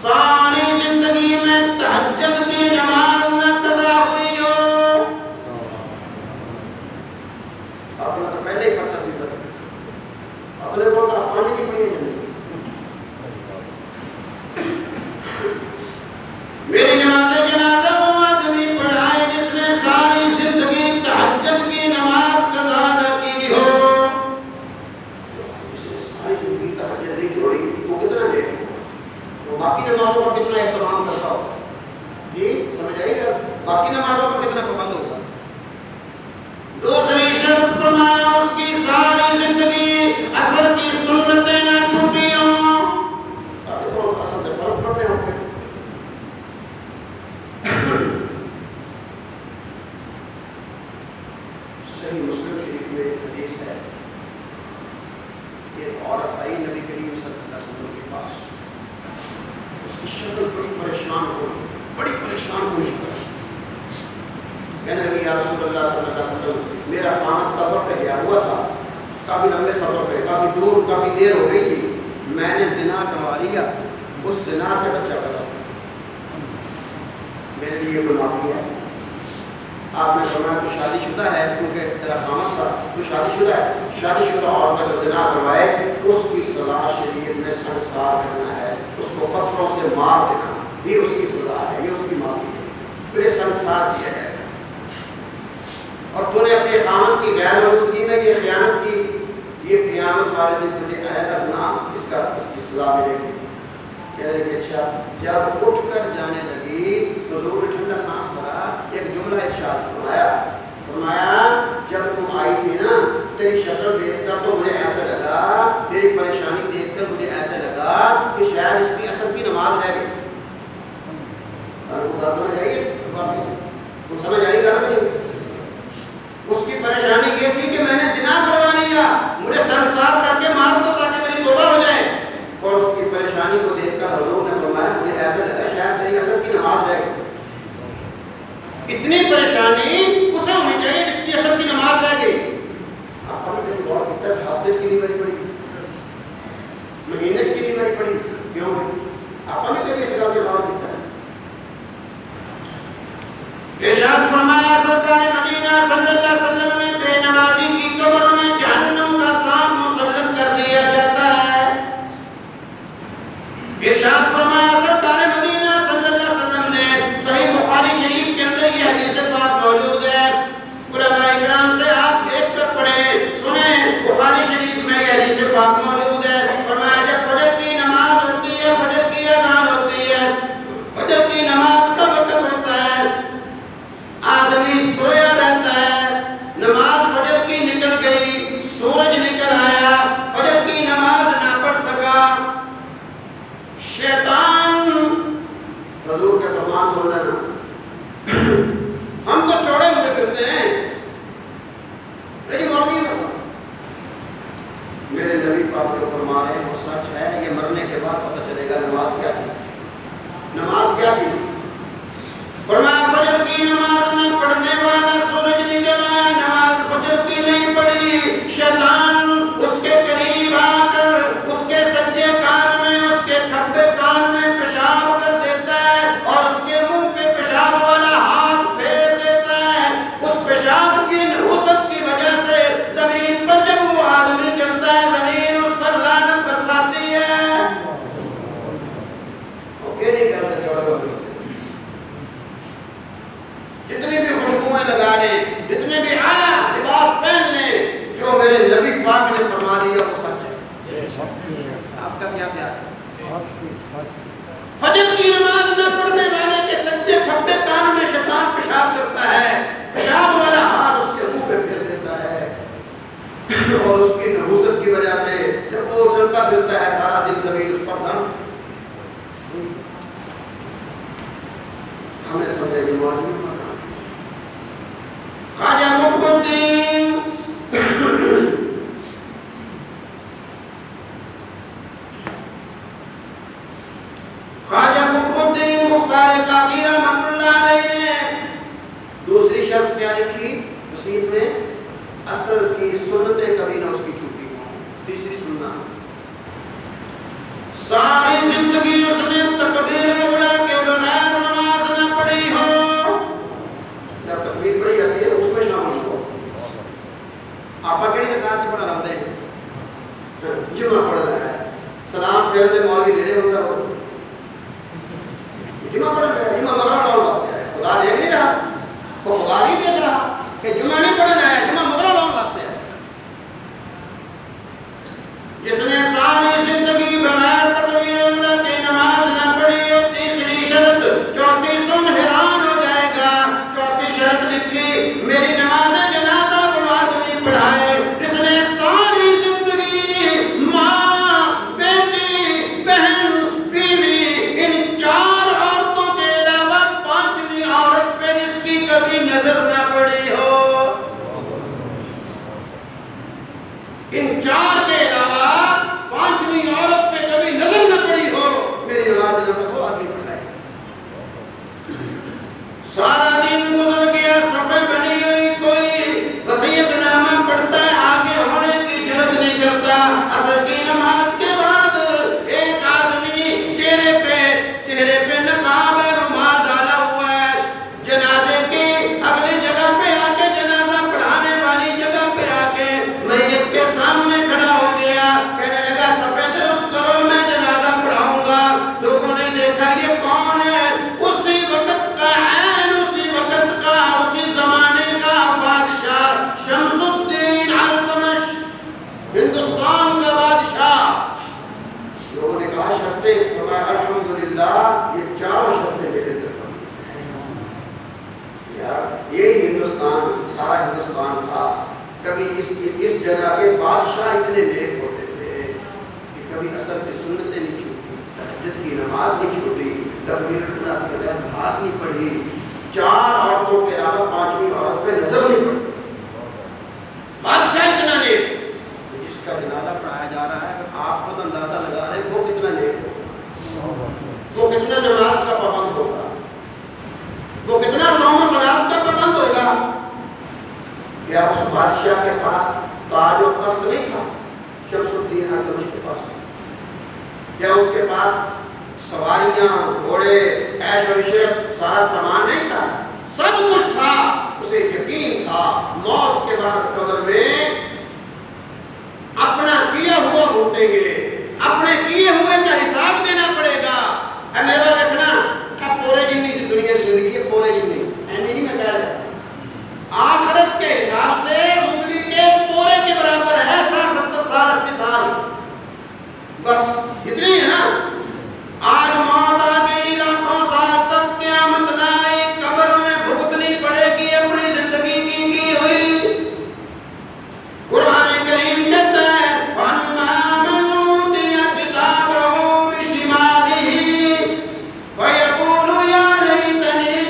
ساری زندگی میں تہجد کی نماز نہ قضا ہوئی ہو۔ اپنا تو پہلے ہی پتہ سی کر اپنے کو تو پانی نہیں پڑی ہے۔ میری نماز جنازہ وہ آدمی پڑھائے جس نے ساری زندگی تہجد کی نماز قضا نہ کی ہو۔ جس نے ساری زندگی تہجد نہیں چھوڑی وہ کتنا دے، وہ باقی نمازوں کا کتنا اہتمام کرتا ہو؟ جی سمجھ آئے گا، باقی نمازوں کا کتنا پابند ہوگا۔ دوسری شرط فرمایا اس کی ساری زندگی عصر کی سنتیں نہ چھوٹی ہوں، اصل سے فرق پڑنے ہوں گے۔ صحیح مسلم شریف میں ایک حدیث ہے، ایک عورت آئی نبی کریم صلی اللہ علیہ وسلم کے پاس، اس کی شکل بڑی پریشان کن شکل، کہنے لگی یا رسول اللہ صلی اللہ علیہ وسلم میرا خامد سفر پہ گیا ہوا تھا، کافی لمبے سفر پہ، کافی دور، کافی دیر ہو گئی تھی، میں نے زنا کروا لیا، اس زنا سے بچہ پیدا ہوا، میرے لیے کوئی معافی ہے؟ آپ نے فرمایا تو شادی شدہ ہے، کیونکہ تیرا خامد تھا تو شادی شدہ ہے، شادی شدہ عورت اگر زنا کروائے اس کی سزا شریعت میں سنسار کرنا ہے، اس کو پتھروں سے مار دینا، یہ اس کی سزا ہے، یہ اس کی معافی ہے، پھر یہ سنسار کیا جائے گا۔ اور تو نے اپنے خامد کی غیر موجودگی میں یہ خیانت کی، یہ قیامت والے دن تجھے علیحدہ گناہ اس کی سزا ملے گی۔ کہہ رہے کہ اچھا، جب اٹھ کر جانے لگی تو حضور نے ٹھنڈا سانس بھرا، ایک جملہ ارشاد فرمایا جب تم آئی تھی نا تیری شکل دیکھ کر تو مجھے ایسا لگا، تیری پریشانی دیکھ کر مجھے ایسا لگا کہ شاید اس کی اصل کی نماز رہ گئی۔ سمجھ آئی تو سمجھ آئی گا نہیں؟ اس کی پریشانی یہ تھی کہ میں نے زنا کروا لیا، مجھے سنسار کر کے مار دو تاکہ میری توبہ ہو جائے، اور اس کی پریشانی کو دیکھ کر حضور نے فرمایا مجھے ایسا لگا شاید تیری اصل کی نماز رہ گئی۔ اتنی پریشانی اسے ہونی چاہیے جس کی اصل کی نماز رہ گئی۔ آپ نے کہیں غور کیا ہفتے کی نہیں بری پڑی، مہینے کی نہیں بری پڑی، کیوں آپ نے کہیں اس کا غور کیا؟ ارشاد فرمایا سرکار مدینہ صلی اللہ علیہ وسلم نے بے نمازی کی قبر میں جہنم کا سانپ مسلط کر دیا جاتا ہے۔ ارشاد فرمایا سرکار مدینہ صلی اللہ علیہ وسلم نے، صحیح بخاری شریف کے اندر یہ حدیث پاک موجود ہے، علماء کرام سے آپ دیکھ کر پڑھیں سنیں، بخاری شریف میں یہ حدیث پاک موجود ہے۔ فرمایا جب فجر کی نماز ہوتی ہے، فجر کی اذان ہوتی ہے، فجر کی نماز کا وقت ہوتا ہے، آدمی سویا رہتا ہے، نماز فجر کی نکل گئی، سورج نکل آیا، فجر کی نماز نہ پڑھ سکا، شیطان حضور کے فرمان سن لینا، ہم تو چوڑے ہوئے پھرتے ہیں، میری مولوی میرے نبی پاک جو فرما رہے ہیں وہ سچ ہے، یہ مرنے کے بعد پتہ چلے گا نماز کیا چیز ہے، نماز کیا چیز ہے۔ فرمایا فجر کی نماز نہ پڑھنے والا سورج نکل آیا، نماز فجر کی نہیں پڑھی، شیطان اس کے قریب آ کر اس کے سجدے کان میں، اس کے کھبے کان میں پیشاب کر دیتا ہے اور اس کے منہ پہ پیشاب والا ہاتھ پھیر دیتا ہے۔ اس پیشاب کی نحوست کی وجہ سے زمین پر جب وہ آدمی چلتا ہے زمین اس پر لعنت برساتی ہے۔ اوکے نہیں کرتے چھوڑو گا، جتنی بھی خوشبوئیں لگا لیں، جتنے بھی اعلیٰ لباس پہن لیں، جو میرے نبی پاک نے فرما دیا وہ سچ ہے۔ آپ کا کیا خیال ہے؟ فجر کی نماز نہ پڑھنے والے کے سچے کھبے کان میں شیطان پیشاب کرتا ہے، پیشاب والا ہاتھ اس کے منہ پہ پھیر دیتا ہے، اور اس کی نحوست کی وجہ سے جب وہ چلتا پھرتا ہے سارا دن زمین اس پر دھن ہمیں سمجھے گی موجود خواجہ قطب الدین مختار کافی رحمۃ اللہ علیہ نے دوسری شرط کیا لکھی وصیت میں؟ اصل کی سنتیں کبھی نہ اس کی چھوٹی ہوں۔ تیسری سننا، ساری زندگی اس نے تکبیر اولیٰ کے بغیر نماز نہ پڑھی ہو۔ جب تکبیر پڑھی جاتی ہے اس میں شامل ہو۔ آپ کہڑی رکعت پڑھا رہتے ہیں؟ جمعہ پڑھ رہا ہے، سلام پھیرتے مولوی لیڑے ہوتا ہو، جمعہ پڑھ رہا ہے، جمعہ مغرب لاؤ واسطے ہے، خدا دیکھ نہیں رہا، تو خدا نہیں دیکھ رہا کہ جمعہ نہیں پڑھنا ہے، جمعہ مغرب لاؤ واسطے ہے۔ جس نے ساری زندگی بغیر تکبیر اولیٰ کی نماز نہ پڑھی ہو، تیسری شرط، چوتھی سن حیران ہو جائے گا، چوتھی شرط لکھی میری نماز جنازہ وہ آدمی پڑھائے جس نے ساری زندگی ماں، بیٹی، بہن، بیوی، ان چار عورتوں کے علاوہ پانچویں عورت پہ جس کی کبھی نظر نہ پڑی ہو، ان چار کے علاوہ کہا شرطیں، فرمایا الحمدللہ یہ چاروں شرطیں میرے اندر یار یہی ہندوستان، سارا ہندوستان تھا۔ کبھی اس جگہ کے بادشاہ اتنے نیک ہوتے تھے کہ کبھی عصر کی سنتیں نہیں چھوٹی، تہجد کی نماز نہیں چھوٹی، تکبیر اللہ کی بجائے نماز نہیں پڑھی، 4 عورتوں کے علاوہ 5ویں عورت پہ نظر نہیں پڑی۔ بادشاہ اتنا نیک، جس کا جنازہ پڑھایا جا رہا ہے، اگر آپ خود اندازہ لگا رہے ہیں وہ کتنا نیک ہوگا، وہ کتنا نماز کا پابند ہوگا، وہ کتنا صوم و صلات کا پابند ہوگا۔ کیا اس بادشاہ کے پاس تاج و تخت نہیں تھا؟ شمس الدین التمش کے پاس کیا اس کے پاس سواریاں، گھوڑے، عیش و عشرت، سارا سامان نہیں تھا؟ سب کچھ تھا۔ اسے یقین تھا موت کے بعد قبر میں اپنا کیا ہوا بھوگیں گے، اپنے کیے ہوئے کا حساب دینا پڑے گا۔ اے میرا رکھنا پورے جنی کی دنیا زندگی ہے، پورے جنی ایسے نہیں میں کہہ رہا، آخرت کے حساب سے انگلی کے پورے کے برابر ہے، 60 70 سال 80 سال، بس اتنی ہے نا۔ آج موت آ گئی، لاکھوں سال تک قیامت نہ آئی، قبر میں بھگتنی پڑے گی اپنی زندگی کی ہوئی۔ قرآن کریم کہتا ہے وَأَمَّا مَنْ أُوتِيَ كِتَابَهُ بِشِمَالِهِ فَيَقُولُ يَا لَيْتَنِي،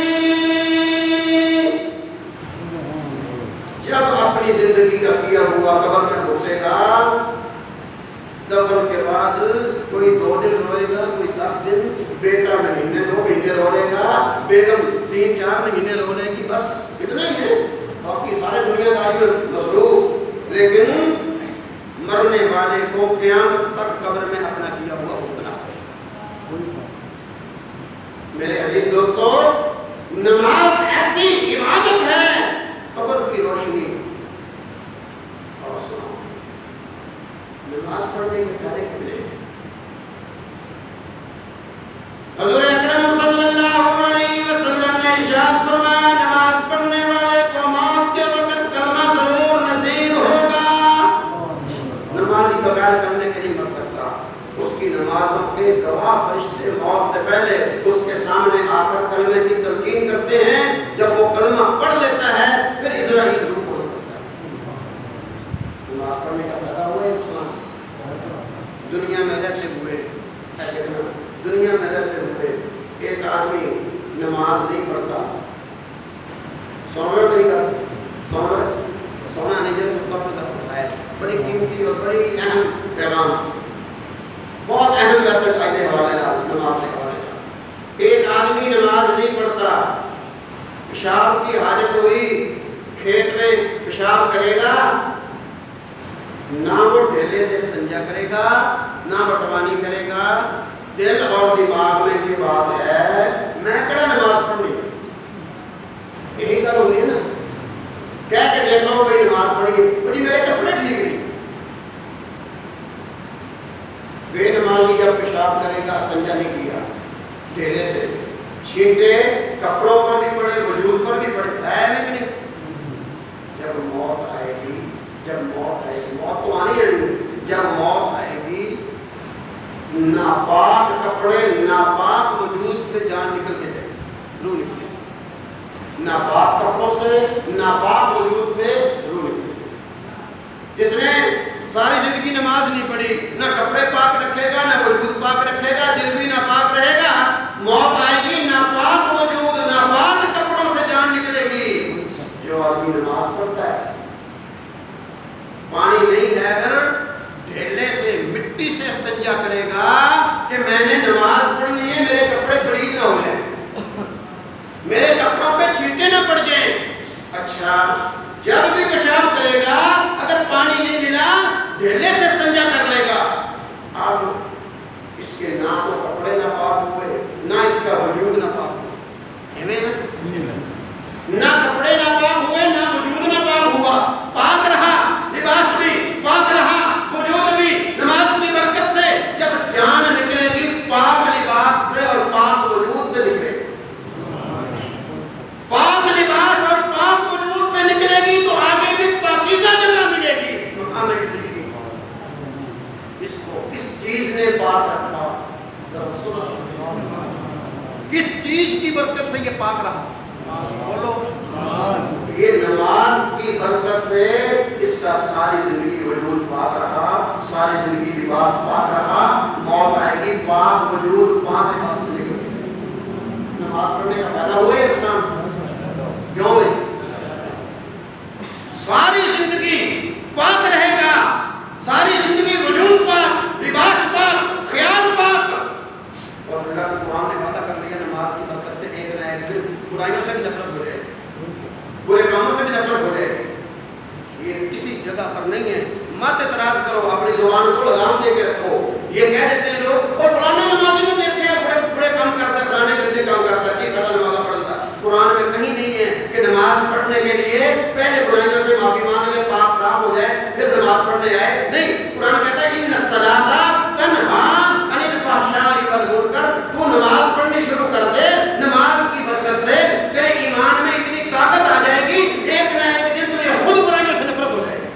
جب اپنی زندگی کا کیا ہوا قبر میں بھگتے گا، دفن کے بعد کوئی 2 دن روئے گا، کوئی 10 دن، بیٹا مہینے 2 مہینے روڑے گا، بیگم 3 4 مہینے روڑے گی، بس اتنا ہی ہے، باقی سارے دنیا داری میں مصروف۔ لیکن مرنے والے کو قیامت تک قبر میں اپنا کیا ہوا بھگتنا ہے۔ میرے عزیز دوستو، نماز ایسی عبادت ہے، قبر کی روشنی اور سنو، نماز پڑھنے کے فائدے کتنے ہیں؟ حضور اکرم صلی اللہ علیہ وسلم نے ارشاد فرمایا نماز پڑھنے والے کو موت کے وقت کلمہ ضرور نصیب ہوگا۔ نمازی بغیر کرنے کے نہیں مر سکتا، اس کی نمازوں کے گواہ فرشتے موت سے پہلے اس کے سامنے آ کر کلمے کی تلقین کرتے ہیں۔ جب وہ کلمہ پڑھ لیتا ہے پھر اسرائیل روح پہنچ کرتا ہے۔ نماز پڑھنے کا فائدہ ہوا ہے نقصان؟ دنیا میں رہتے ہوئے دنیا میں رہتے ہوئے ایک آدمی نماز نہیں پڑھتا، سونا نہیں کرتا، سونا نہیں جب سکتا پڑتا ہے۔ بڑی قیمتی اور بڑی اہم پیغام، بہت اہم میسج آنے والا ہے نماز کے حوالے کا۔ ایک آدمی نماز نہیں پڑھتا، پیشاب کی حاجت ہوئی، کھیت میں پیشاب کرے گا، نہ وہ ڈھیلے سے استنجا کرے گا، نہ بٹوانی کرے گا، دل اور دماغ میں یہ بات ہے میں کڑا نماز پڑھنی، یہی گل ہوئی ہے نا، کہہ کے دیکھ لو بھائی نماز پڑھی، وہ جی میرے کپڑے ٹھیک نہیں۔ بے نمازی جب پیشاب کرے گا، استنجا نہیں کیا، ڈھیلے سے چھینٹے کپڑوں پر بھی پڑے، وجود پر بھی پڑے، ہے نہیں؟ جب موت آئے گی، جب موت آئے گی، موت تو آنی ہے، جب موت آئے گی، ناپاک کپڑے، ناپاک وجود سے جان نکل کے جائے، روح نکلے، ناپاک کپڑوں سے، ناپاک وجود سے روح نکلے۔ جس نے ساری زندگی نماز نہیں پڑھی، نہ کپڑے پاک رکھے گا، نہ وجود پاک رکھے گا، دل بھی ناپاک رہے گا، موت آئے گی، ناپاک وجود، ناپاک کپڑوں سے جان نکلے گی۔ جو آدمی نماز پڑھتا ہے، پانی نہیں ہے اگر ڈھیلے سے مٹی سے استنجا کرے گا کہ میں نے نماز پڑھنی ہے، میرے کپڑے خرید نہ ہو جائیں، میرے کپڑوں پہ چھینٹے نہ پڑ جائیں۔ اچھا، جب بھی پیشاب کرے گا اگر پانی نہیں ملا ڈھیلے سے استنجا کر لے گا، اب اس کے نہ تو کپڑے نہ پاک ہوئے، نہ اس کا وجود نہ پاک ہوا، نہ کپڑے نہ پاک ہوئے، نہ وجود نہ پاک ہوا، پاک رہا لباس بھی، پاک رہا وجود بھی، نماز کی برکت سے جب جان نکلے گی پاک لباس سے اور پاک وجود سے نکلے گی، پاک لباس اور پاک وجود سے نکلے گی تو آگے بھی پاکیزہ جگہ ملے گی، مقام زندگی۔ اس کو اس چیز نے پاک رکھا، کس چیز کی برکت سے یہ پاک رہا؟ بولو، یہ نماز کی برکت سے اس کا ساری زندگی وجود پاک رہا، ساری زندگی لباس پاک رہا، موت آئے گی پاک وجود پاک لباس سے نکل گئی۔ نماز پڑھنے کا فائدہ ہوا ہے نقصان؟ کیوں ہوئے؟ ساری زندگی پاک رہے گا، ساری زندگی وجود پاک، لباس پاک، خیال پاک۔ اور اللہ کے قرآن نے وعدہ کر لیا نماز کی برکت سے ایک نہ ایک دن برائیوں سے بھی نفرت ہو جائے، برے کاموں سے بھی نفرت ہو جائے۔ یہ کسی جگہ پر نہیں ہے، مت اعتراض کرو، اپنی زبان کو لگام دے کے رکھو۔ یہ کہہ دیتے ہیں لوگ اور فلانے نمازی میں دیکھتے ہیں بڑے برے کام کرتا ہے، فلانے گندے کام کرتا ہے، غلط نماز پڑھتا ہے۔ قرآن میں کہیں نہیں ہے کہ نماز پڑھنے کے لیے پہلے برائیوں سے معافی مانگ لے، پاک صاف ہو جائے پھر نماز پڑھنے آئے۔ نہیں، قرآن کہتا ہے ان الصلاۃ تنہیٰ عن الفحشاء والمنکر۔ تو نماز پڑھنی شروع کر دے، نماز کی برکت سے تیرے ایمان میں اتنی طاقت آ جائے گی، ایک نہ ایک دن تجھے خود برائیوں سے نفرت ہو جائے گی۔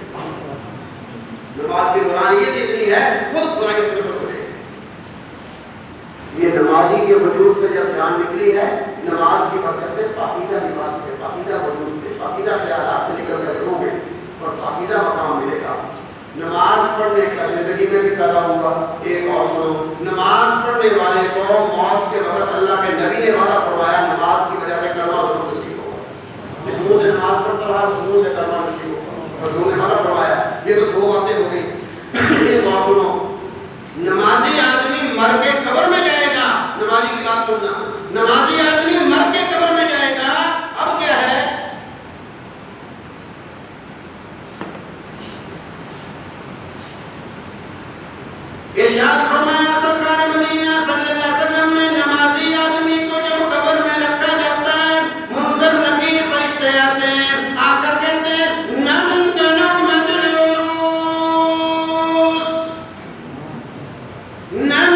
نماز کی نورانیت اتنی ہے، خود برائیوں سے نفرت ہو جائے گی۔ یہ نمازی کے وجود سے جب جان نکلی ہے، نماز کی برکت سے پاکیزہ لباس سے، پاکیزہ وجود سے، پاکیزہ خیالات سے نکل کر رہو گے اور پاکیزہ مقام ملے گا۔ نماز پڑھنے کا زندگی میں بھی فائدہ ہوگا۔ ایک اور سنو، نماز پڑھنے والے کو موت کے وقت اللہ کے نبی نے وعدہ فرمایا نماز کی وجہ سے کلمہ ضرور نصیب ہوگا۔ اس منہ سے نماز پڑھتا رہا، اس منہ سے کلمہ نصیب ہوگا، اور انہوں نے وعدہ فرمایا۔ یہ تو دو باتیں ہو گئی۔ ایک اور سنو، نمازی آدمی مر کے قبر میں جائے گا۔ نمازی کی بات سننا، نمازی آدمی مر کے قبر میں جائے گا۔ اب کیا ہے؟ ارشاد فرمایا سرکار مدینہ صلی اللہ علیہ وسلم نے، نمازی آدمی کو جب قبر میں رکھا جاتا ہے، منکر نکیر فرشتے آتے ہیں، آ کر کہتے ہیں نم کنعمت العروس، نم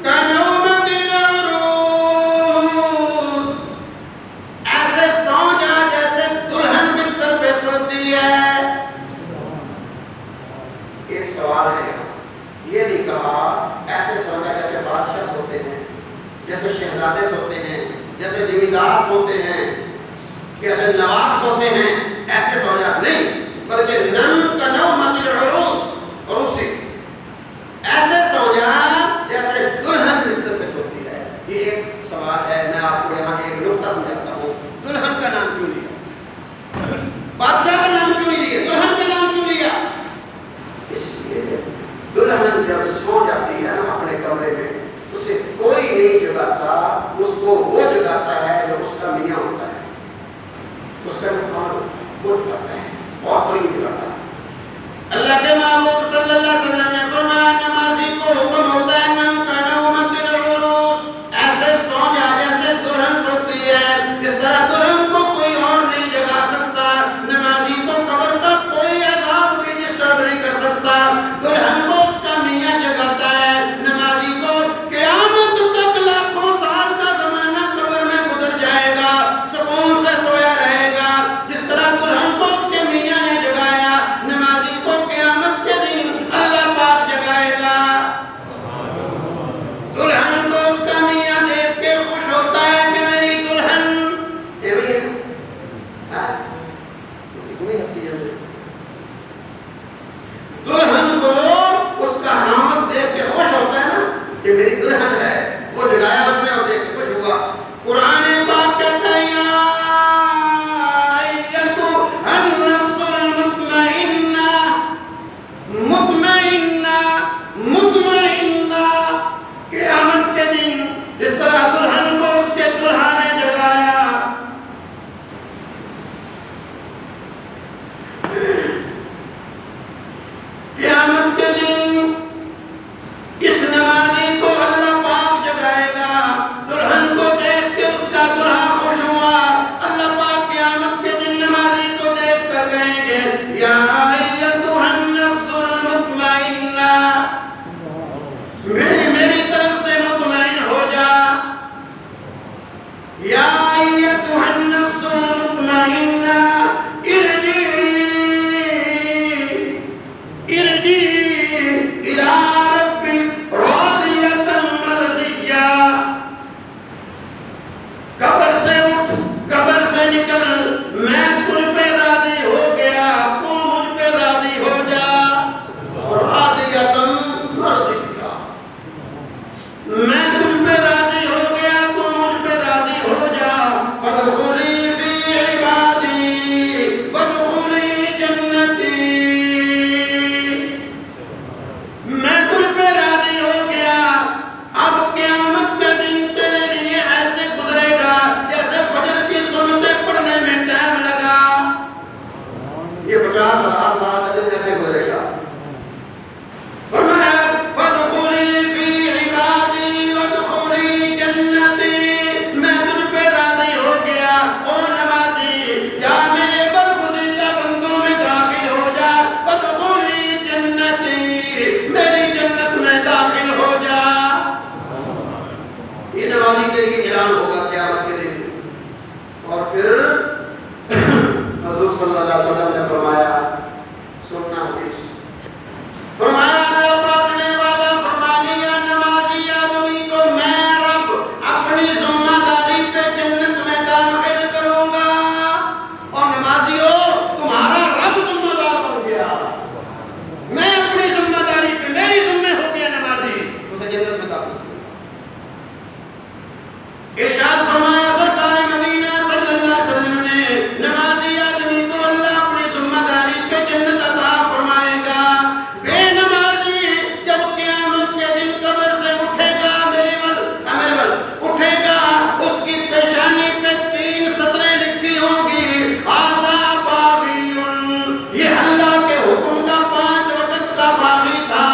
کنعمت العروس، ایسے سو جا جیسے دلہن بستر پہ سوتی ہے۔ ایک سوال ہے، یہ نہیں کہا ایسے سوچا جیسے بادشاہ سوتے ہیں، جیسے شہزادے سوتے ہیں، جیسے زمیندار سوتے ہیں، جیسے نواب سوتے ہیں، ایسے سوچا نہیں، بلکہ نم کنعمت العروس، عروسی، ایسے سوچا جیسے دلہن بستر پہ سوتی ہے۔ یہ ایک سوال ہے، میں آپ کو یہاں ایک نقطہ سمجھاتا ہوں۔ دلہن کا نام کیوں لیا؟ بادشاہ کا نام کیوں نہیں لیا؟ دلہن کا نام کیوں لیا؟ اس لیے دلہن جب سو جاتی ہے نا اپنے کمرے میں، اسے کوئی نہیں جگاتا، اس کو وہ جگاتا ہے جو اس کا میاں ہوتا ہے، اس کا مقام وہ جگاتا ہے اور کوئی نہیں جگاتا۔ اللہ کے محبوب صلی اللہ علیہ وسلم نے فرمایا نمازی کو حکم ہوتا ہے نم کنعمت العروس، ایسے سو جا جیسے دلہن سوتی ہے، جس طرح دلہن کو کوئی اور نہیں جگا سکتا، نمازی کو قبر کا کوئی عذاب بھی ڈسٹرب نہیں کر سکتا، دلہن کو اس کا میاں جگاتا ہے، نمازی کو قیامت تک لاکھوں سال کا زمانہ قبر میں گزر جائے گا، سکون سے سویا رہے گا۔ جس طرح دلہن کو اس کے میاں نے جگایا، نمازی کو قیامت کے دن کے لیے اعلان ہوگا قیامت کے دن. اور پھر حضور صلی اللہ علیہ وسلم نے فرمایا، سننا حدیث، فرمایا اللہ پاک نے وعدہ فرما دیا نمازی آدمی کو میں رب اپنی ذمہ داری پہ جنت میں داخل کروں گا. اور نمازیوں تمہارا رب ذمہ دار بن گیا، میں اپنی ذمہ داری پہ، میری ذمہ ہو گیا نمازی، اسے جنت میں داخل کروں. ارشاد فرمایا سرکار مدینہ صلی اللہ علیہ وسلم نے نمازی آدمی کو اللہ اپنی ذمہ داری پہ جنت عطا فرمائے گا. بے نمازی جب قیامت کے دن قبر سے اٹھے گا، اٹھے گا، اس کی پیشانی پہ 3 سطریں لکھی ہوں گی، ھذا باغیٌ، یہ اللہ کے حکم کا 5 وقت کا باغی تھا،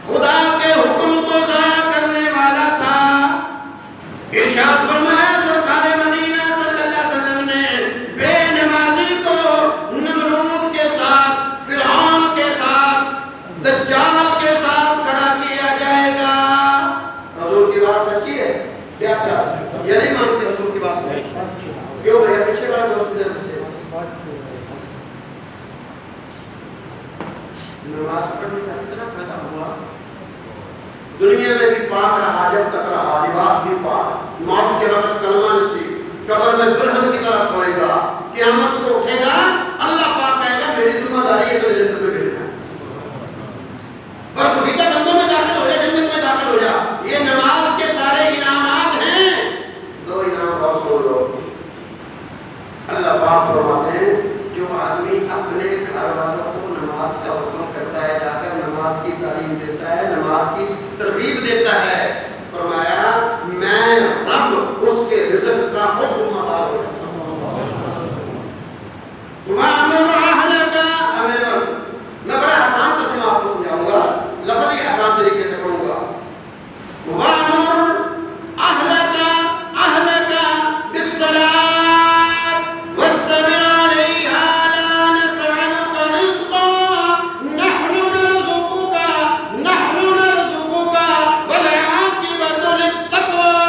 خدا کے حکم کو ضائع کرنے والا تھا. ارشاد فرمایا سرکار مدینہ صلی اللہ علیہ وسلم نے بے نمازی کو نمرود کے ساتھ، فرعون کے ساتھ، دجال کے ساتھ کھڑا کیا جائے گا. حضور کی بات سچی ہے کیا؟ یہ نہیں مانتے حضور کی بات ہے؟ کیوں بھائی پیچھے والا دوست ادھر سے نماز پڑھنے کا کتنا فائدہ ہوا؟ دنیا میں بھی پاک رہا، جب تک رہا، لباس بھی پاک، موت کے وقت کلمہ نصیب، قبر میں دلہن کی طرح سوئے گا، قیامت کو اٹھے گا، اللہ پاک کہے گا میری ذمہ داری ہے تجھے جنت میں بھیجنا ہے، پر تو سیدھا بندوں میں داخل ہو جا، جنت میں داخل ہو جا. یہ نماز کے سارے انعامات ہیں. 2 انعام اور سن لو. اللہ پاک فرماتے ہیں جو آدمی اپنے گھر والوں کو نماز کا حکم کرتا ہے، جا کر نماز کی تعلیم دیتا ہے، نماز کی ترغیب دیتا ہے، فرمایا میں رب اس کے رزق کا خود ذمہ دار ہوں. وَأَمُرْ أَهْلَكَ، میں بڑا آسان ترجمہ آپ کو سمجھاؤں گا، لفظ ہی آسان طریقے سے پڑھوں گا. وَأَمُرْ أَهْلَكَ بِالصَّلَاةِ وَاسْتَبِرْ عَلَيْهَا لَا نَسْأَلُكَ رِزْقًا نَحْنُ نَرْزُقُكَ وَالْعَاقِبَةُ لِلتَّقْوَىٰ.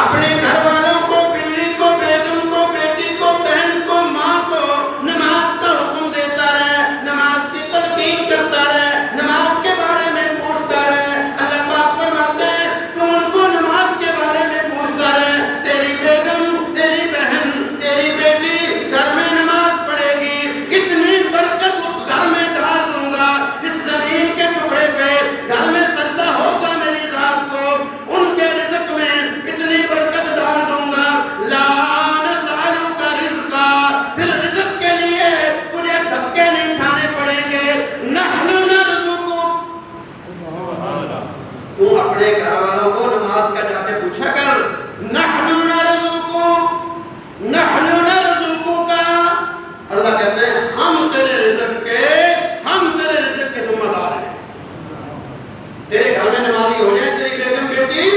اپنے گھر والوں کو، بیوی کو، بیگم کو، بیٹی کو، بہن کو، ماں کو نماز کا حکم دیتا رہے، نماز کی تلقین کرتا رہے، نماز کے بارے میں پوچھتا رہے. اللہ پاک فرماتے ہیں تو ان کو نماز کے بارے میں پوچھتا رہے. تیری بیگم، تیری بہن، تیری بیٹی گھر میں نماز پڑھے گی، کتنی برکت اس گھر میں ڈال دوں گا. اس زمین کے ٹکڑے پہ گھر میں سجدہ ہوگا میری ذات کو، ان کے رزق میں اتنی برکت ڈال دوں گا. لا نسألک رزقا، پھر رزق کے لیے تجھے دھکے نہیں کھانے پڑیں گے. نحن نرزقک، تو اپنے گھر والوں کو نماز کا جا کے پوچھا کر. نحن نرزقک، نحن نرزقک، اللہ کہتے ہیں ہم تیرے رزق کے ذمہ دار ہیں. تیرے گھر میں نمازی ہو جائے تیری بیگم بیٹی،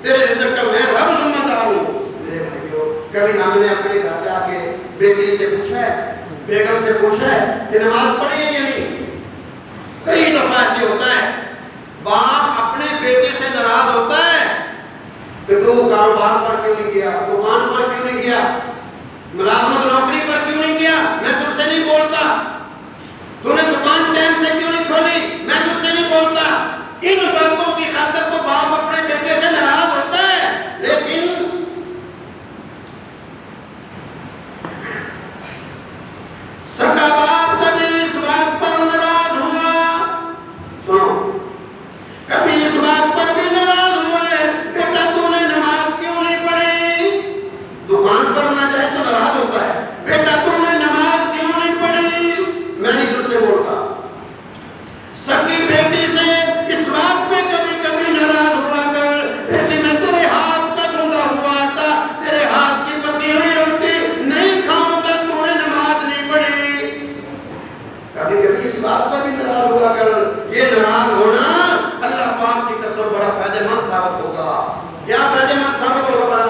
تیرے رزق کا میں رب ذمہ دار ہوں. میرے بھائیو، کبھی ہم نے اپنے گھر جا کے بیٹی سے پوچھا ہے، بیگم سے پوچھا ہے کہ نماز پڑھی ہے یا نہیں؟ کئی دفعہ ایسے ہوتا ہے باپ اپنے بیٹے سے ناراض ہوتا ہے کہ تو کاروبار پر کیوں نہیں گیا، دکان پر کیوں نہیں گیا، ملازمت نوکری پر کیوں نہیں گیا، میں تجھ سے نہیں بولتا. تو نے دکان ٹائم سے کیوں نہیں کھولی، میں تجھ سے نہیں بولتا. ان باتوں کی خاطر تو باپ اپنے بیٹے سے ناراض ہوتا ہے. لیکن سکا باپ کبھی اس بات پر ناراض ہوا، سنو، کبھی اس بات پر بھی ناراض ہوا ہے بیٹا تو نے نماز کیوں نہیں پڑھی. دکان پر نہ جائے تو ناراض ہوتا ہے، بیٹا تو نے نماز کیوں نہیں پڑھی. میں نہیں تجھ سے بولتا. سکی بیٹی سے اس بات پہ کبھی کبھی ناراض ہوا کر، بیٹی میں تیرے ہاتھ کا گندا ہوا آٹا، تیرے ہاتھ کی پکی ہوئی روٹی نہیں کھاؤں گا، تو نے نماز نہیں پڑھی. کبھی کبھی اس بات پر بھی ناراض ہوا کر. یہ ناراض ہونا اللہ پاک کی قسم بڑا فائدہ مند ثابت ہوگا. کیا فائدہ مند ثابت ہوگا بڑا؟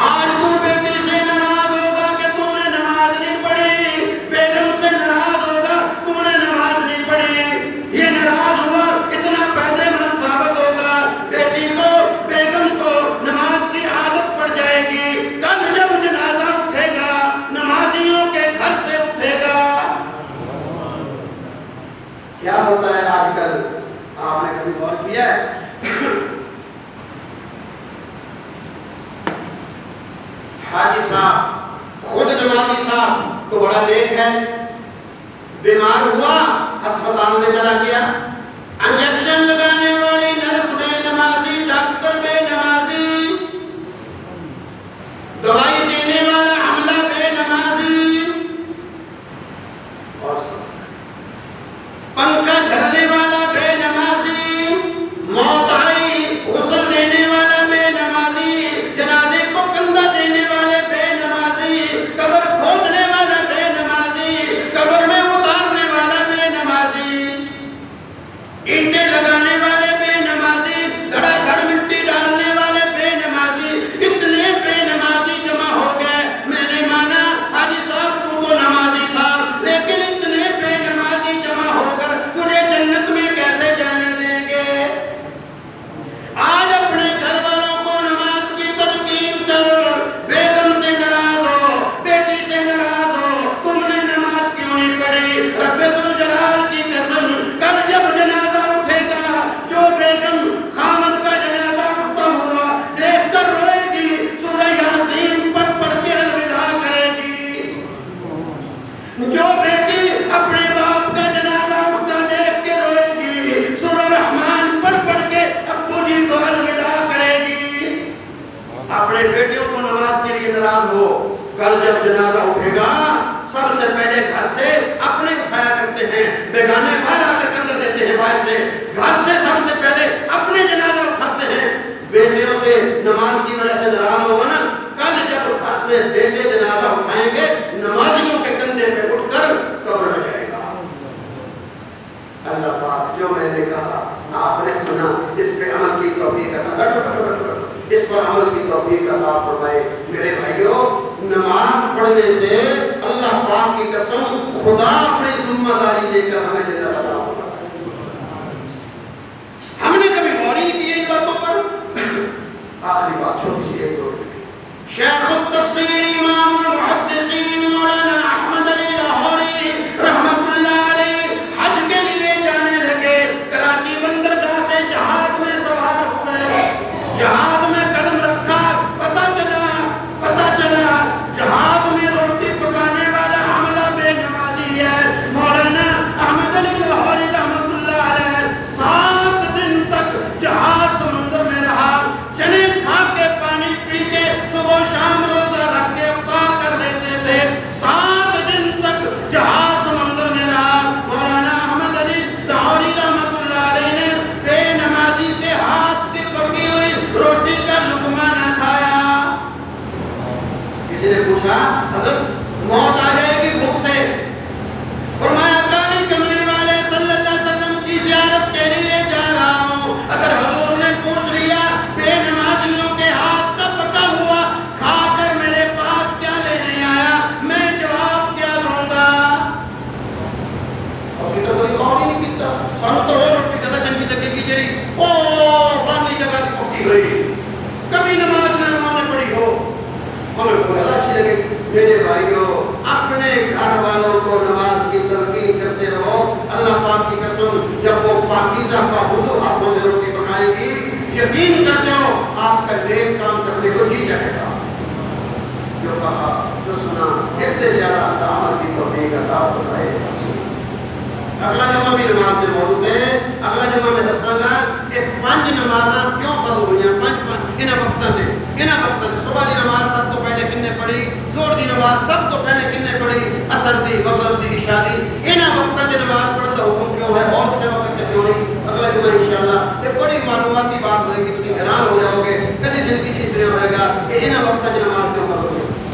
آج تو بیٹی سے ناراض ہوگا کہ تو نے نماز نہیں پڑھی، بیگم سے ناراض ہوگا تو نے نماز نہیں پڑھی. یہ ناراض کیا ہوتا ہے آج کل، آپ نے کبھی غور کیا ہے؟ حاجی صاحب خود نمازی صاحب تو بڑا نیک ہے، بیمار ہوا ہسپتال میں چلا گیا، انجیکشن لگانے والی نرس بے نمازی، ڈاکٹر بے نمازی، دوائی دینے والا عملہ بے نمازی، اور پنکھا جھلنے والا بے نمازی، موت آئی غسل دینے والا بے نمازی، جنازے کو کندھا دینے والے بے نمازی، قبر کھودنے والا بے نمازی، قبر میں اتارنے والا بے نمازی، اینٹیں لگانے والے بے نمازی، دھڑا دھڑ مٹی ڈالنے والے بے نمازی، کتنے بے نمازی جمع ہو گئے۔ میں نے مانا حاجی صاحب تو نمازی تھا، لیکن اتنے بے نمازی جمع ہو کر تجھے جنت میں کیسے جانے دیں گے؟ آج اپنے گھر والوں کو نماز کی تلقین کر، بیگم سے ناراض ہو، بیٹی سے ناراض ہو، تم نے نماز کیوں نہیں پڑھی؟ رب ذوالجلال کی قسم، کل جب جنازہ اٹھے گا، جو بیگم خامد کا جنازہ اٹھتا ہوا دیکھ کر روئے گی، سورہ یاسین پڑھ پڑھ کے الوداع کرے گی۔ جو بیٹی اپنے باپ کا جنازہ اٹھتا دیکھ کے روئے گی، سورہ رحمان پڑھ پڑھ کے ابو جی کو الوداع کرے گی۔ اپنے بیٹیوں کو نماز کے لیے ناراض ہو، کل جب جنازہ اٹھے گا سب سے پہلے گھر سے اپنے اٹھایا کرتے ہیں، بیگانے باہر آ کر کندھا دیتے ہیں باہر سے، گھر سے سب سے پہلے اپنے جنازہ اٹھاتے ہیں۔ بیٹیوں سے نماز کی وجہ سے ناراض ہوگا نا، کل جب گھر سے بیٹے جنازہ اٹھائیں گے، نمازیوں کے کندھے پہ اٹھ کر قبر میں جائے گا۔ اللہ پاک جو میں نے کہا آپ نے سنا، اس پہ عمل کی توفیق عطا، اس پر عمل کی توفیق عطا فرمائے۔ میرے بھائیوں، نماز پڑھنے سے اللہ پاک کی قسم خدا اپنی ذمہ داری لے کر ہمیں جنت عطا فرمائے۔ ہم نے کبھی غور ہی نہیں کی ان باتوں پر۔ آخری بات چھوٹی سی ایک دو، شیخ التفسیر امام المحدثین مولانا احمد علی لاہوری رحمت اللہ علیہ حج کے لیے جانے لگے، کراچی بندرگاہ سے جہاز میں سوار ہوئے، جہاز میں قدم رکھا، پتہ چلا جہاز میں روٹی پکانے والا عملہ بے نمازی ہے، مولانا احمد علی لاہوری رحمت اللہ علیہ 7 دن تک جہاز سمندر میں رہا، چنے کھا کے پانی پی کے صبح شام روزہ رکھ کے افطار کر لیتے تھے، 7 دن تک جہاز سمندر میں رہا۔ مولانا احمد علی لاہوری رحمت اللہ علیہ نے بے نمازی کے ہاتھ کی پکی ہوئی روٹی کا لقمہ نہ کھایا۔ کسی نے پوچھا حضرت موت آ جائے گی بھوک سے؟ فرمایا کالی کملی والے صلی اللہ علیہ وسلم کی زیارت کے لیے جا رہا ہوں، اگر حضور نے پوچھ لیا بے نمازیوں کے ہاتھ کا پکا ہوا کھا کر میرے پاس کیا لینے آیا، میں جواب کیا دوں گا؟ اور یہ تو کوئی غور ہی نہیں کیتا، سانو تو روٹی زیادہ چنگی لگے گی جی فلانی جگہ کی پکی ہوئی، کبھی نماز نہ انہوں نے پڑھی ہو، ہمیں کو زیادہ اچھی لگے گی۔ میرے بھائیوں، اپنے گھر والوں کو نماز کی تلقین کرتے رہو، اللہ پاک کی قسم جب وہ پاکیزہ کا وضو ہاتھوں سے روٹی پکائے گی، یقین کر جاؤ آپ کا نیک کام کرنے کو جی چاہے گا۔ جو کہا جو سنا، اس سے زیادہ عمل کی توفیق عطا فرمائے۔ اگلا جمعہ بھی نماز میں موجود ہے، اگلا جمعہ میں دساں گا کہ 5 نمازاں کیوں فرض ہوئی ہیں، 5 انہاں وقتاں تے صبح دی نماز سب تو پہلے کنے پڑھی، زور دی نماز سب تو پہلے کنے پڑھی، عصر دی، مغرب دی، عشاء دی، انہاں وقتاں تے نماز پڑھن دا حکم کیوں ہے اور کسے وقت تے کیوں نہیں؟ اگلا جمعہ انشاءاللہ یہ بڑی معلوماتی بات ہوئے گی، تسی حیران ہو جاؤ گے، کبھی زندگی چ نہیں سنیا ہوئے گا کہ انہاں وقتاں